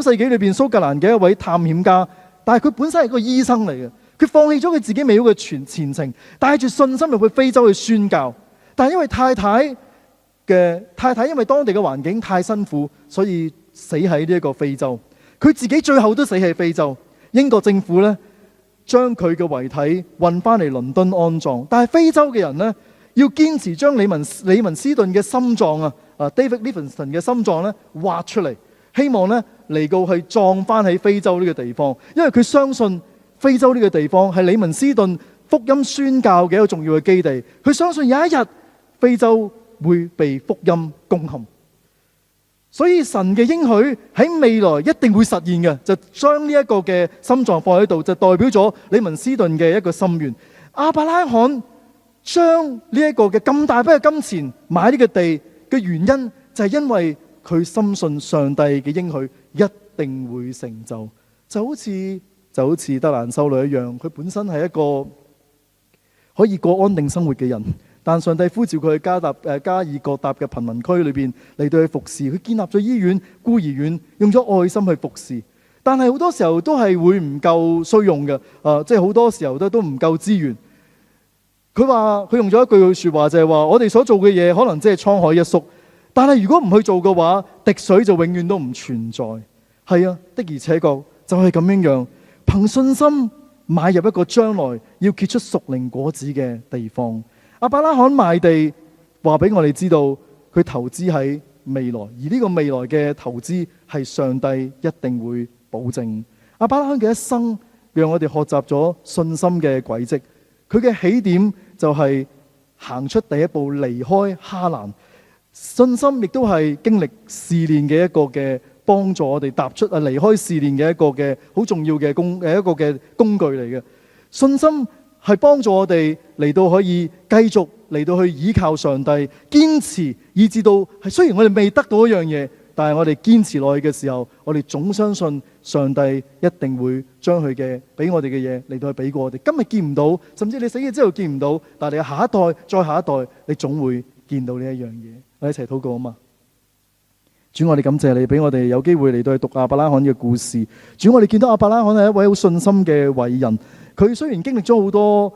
世紀裏邊蘇格蘭嘅一位探險家，但係佢本身係一個醫生嚟嘅。佢放棄咗佢自己美好嘅前程，帶住信心入去非洲去宣教。但係因為太太因為當地嘅環境太辛苦，所以死喺呢一個非洲。佢自己最後都死喺非洲。英國政府呢將佢嘅遺體運翻嚟倫敦安葬，但係非洲嘅人呢要堅持將李文斯頓嘅心臟David Livingstone 嘅心臟呢挖出嚟，希望呢嚟到去葬翻喺非洲呢個地方，因為佢相信非洲呢個地方係李文斯頓福音宣教嘅一個重要嘅基地。佢相信有一日非洲會被福音攻陷，所以神嘅應許喺未來一定會實現嘅，就將呢一個嘅心臟放喺度，就代表咗李文斯頓嘅一個心願。亞伯拉罕將呢一個嘅咁大筆嘅金錢買呢個地嘅原因，就係因為佢深信上帝嘅應許一定會成就。就好似德蘭修女一樣，佢本身係一個可以過安定生活嘅人，但上帝呼召佢去加爾各答嘅貧民區裏邊嚟到去服侍。佢建立咗醫院、孤兒院，用咗愛心去服侍。但係好多時候都係會唔夠需用嘅，即係好多時候都唔夠資源。佢用咗一句說話，就係話我哋所做嘅嘢可能只係滄海一粟，但係如果唔去做嘅話，滴水就永遠都唔存在。係啊，的而且確就係咁樣，憑信心買入一個將來要結出屬靈果子嘅地方。亞伯拉罕賣地，話俾我哋知道佢投資喺未來，而呢個未來嘅投資係上帝一定會保證。亞伯拉罕嘅一生讓我哋學習咗信心嘅軌跡。佢嘅起點就係行出第一步，離開哈蘭，信心亦都係經歷試煉嘅一個嘅幫助我哋踏出離開試煉嘅一個嘅好重要嘅一個嘅工具嚟嘅。信心係幫助我哋嚟到可以繼續嚟到去依靠上帝，堅持以至到係雖然我哋未得到一樣嘢，但係我哋堅持落去嘅時候，我哋總相信上帝一定會將佢嘅俾我哋嘅嘢嚟到去俾過我哋。今日見唔到，甚至你死咗之後見唔到，但係你下一代再下一代，你總會見到呢一樣嘢。我哋一齊禱告啊嘛！主，我哋感謝你俾我哋有機會嚟到去讀亞伯拉罕嘅故事。主，我哋見到亞伯拉罕係一位好信心嘅偉人。佢雖然經歷咗好多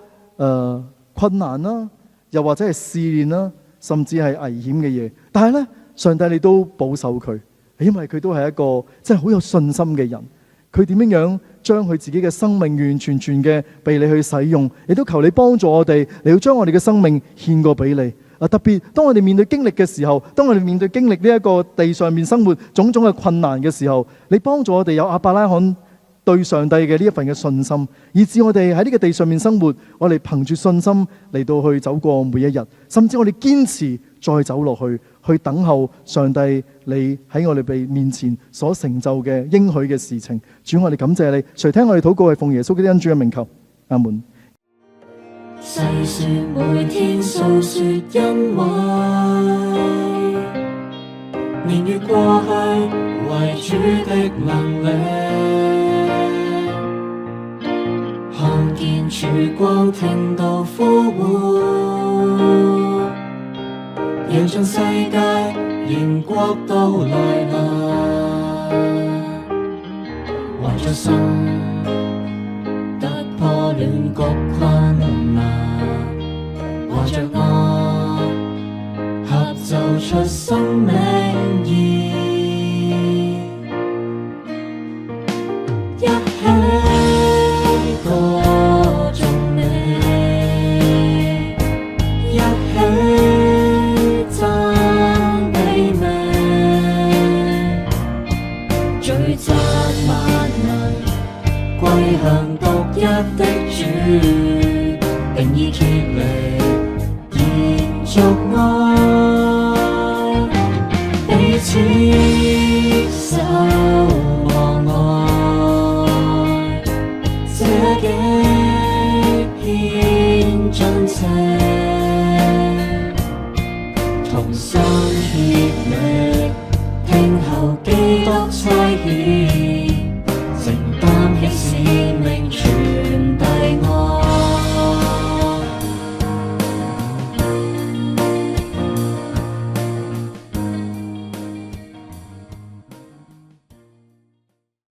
困難啦，又或者係試煉啦，甚至係危險嘅嘢，但係呢，上帝你都保守佢，因為佢都係一個真係好有信心嘅人。佢點樣將佢自己嘅生命完全嘅被你去使用，亦都求你幫助我哋，你要將我哋嘅生命獻過俾你。特別當我哋面對經歷嘅時候，當我哋面對經歷呢一個地上面生活種種嘅困難嘅時候，你幫助我哋有亞伯拉罕對上帝嘅呢一份嘅信心，以至我哋喺呢個地上面生活，我哋憑住信心嚟到去走過每一日，甚至我哋堅持再走落去，去等候上帝你喺我哋面前所成就嘅應許嘅事情。主，我哋感謝你，垂聽我哋禱告，係奉耶穌基督恩主嘅名求，阿門。細說每天訴說恩惠，年月過去為主的能力，看見曙光聽到呼喚，讓盡世界仍國度來臨，懷着心突破亂局困難，懷着愛合奏出生命意，一起歌頌你，一起讚美名，聚集萬民歸向獨一的主，定意竭力延續愛，彼此守望愛，這極獻盡情，同心協力聽候基督差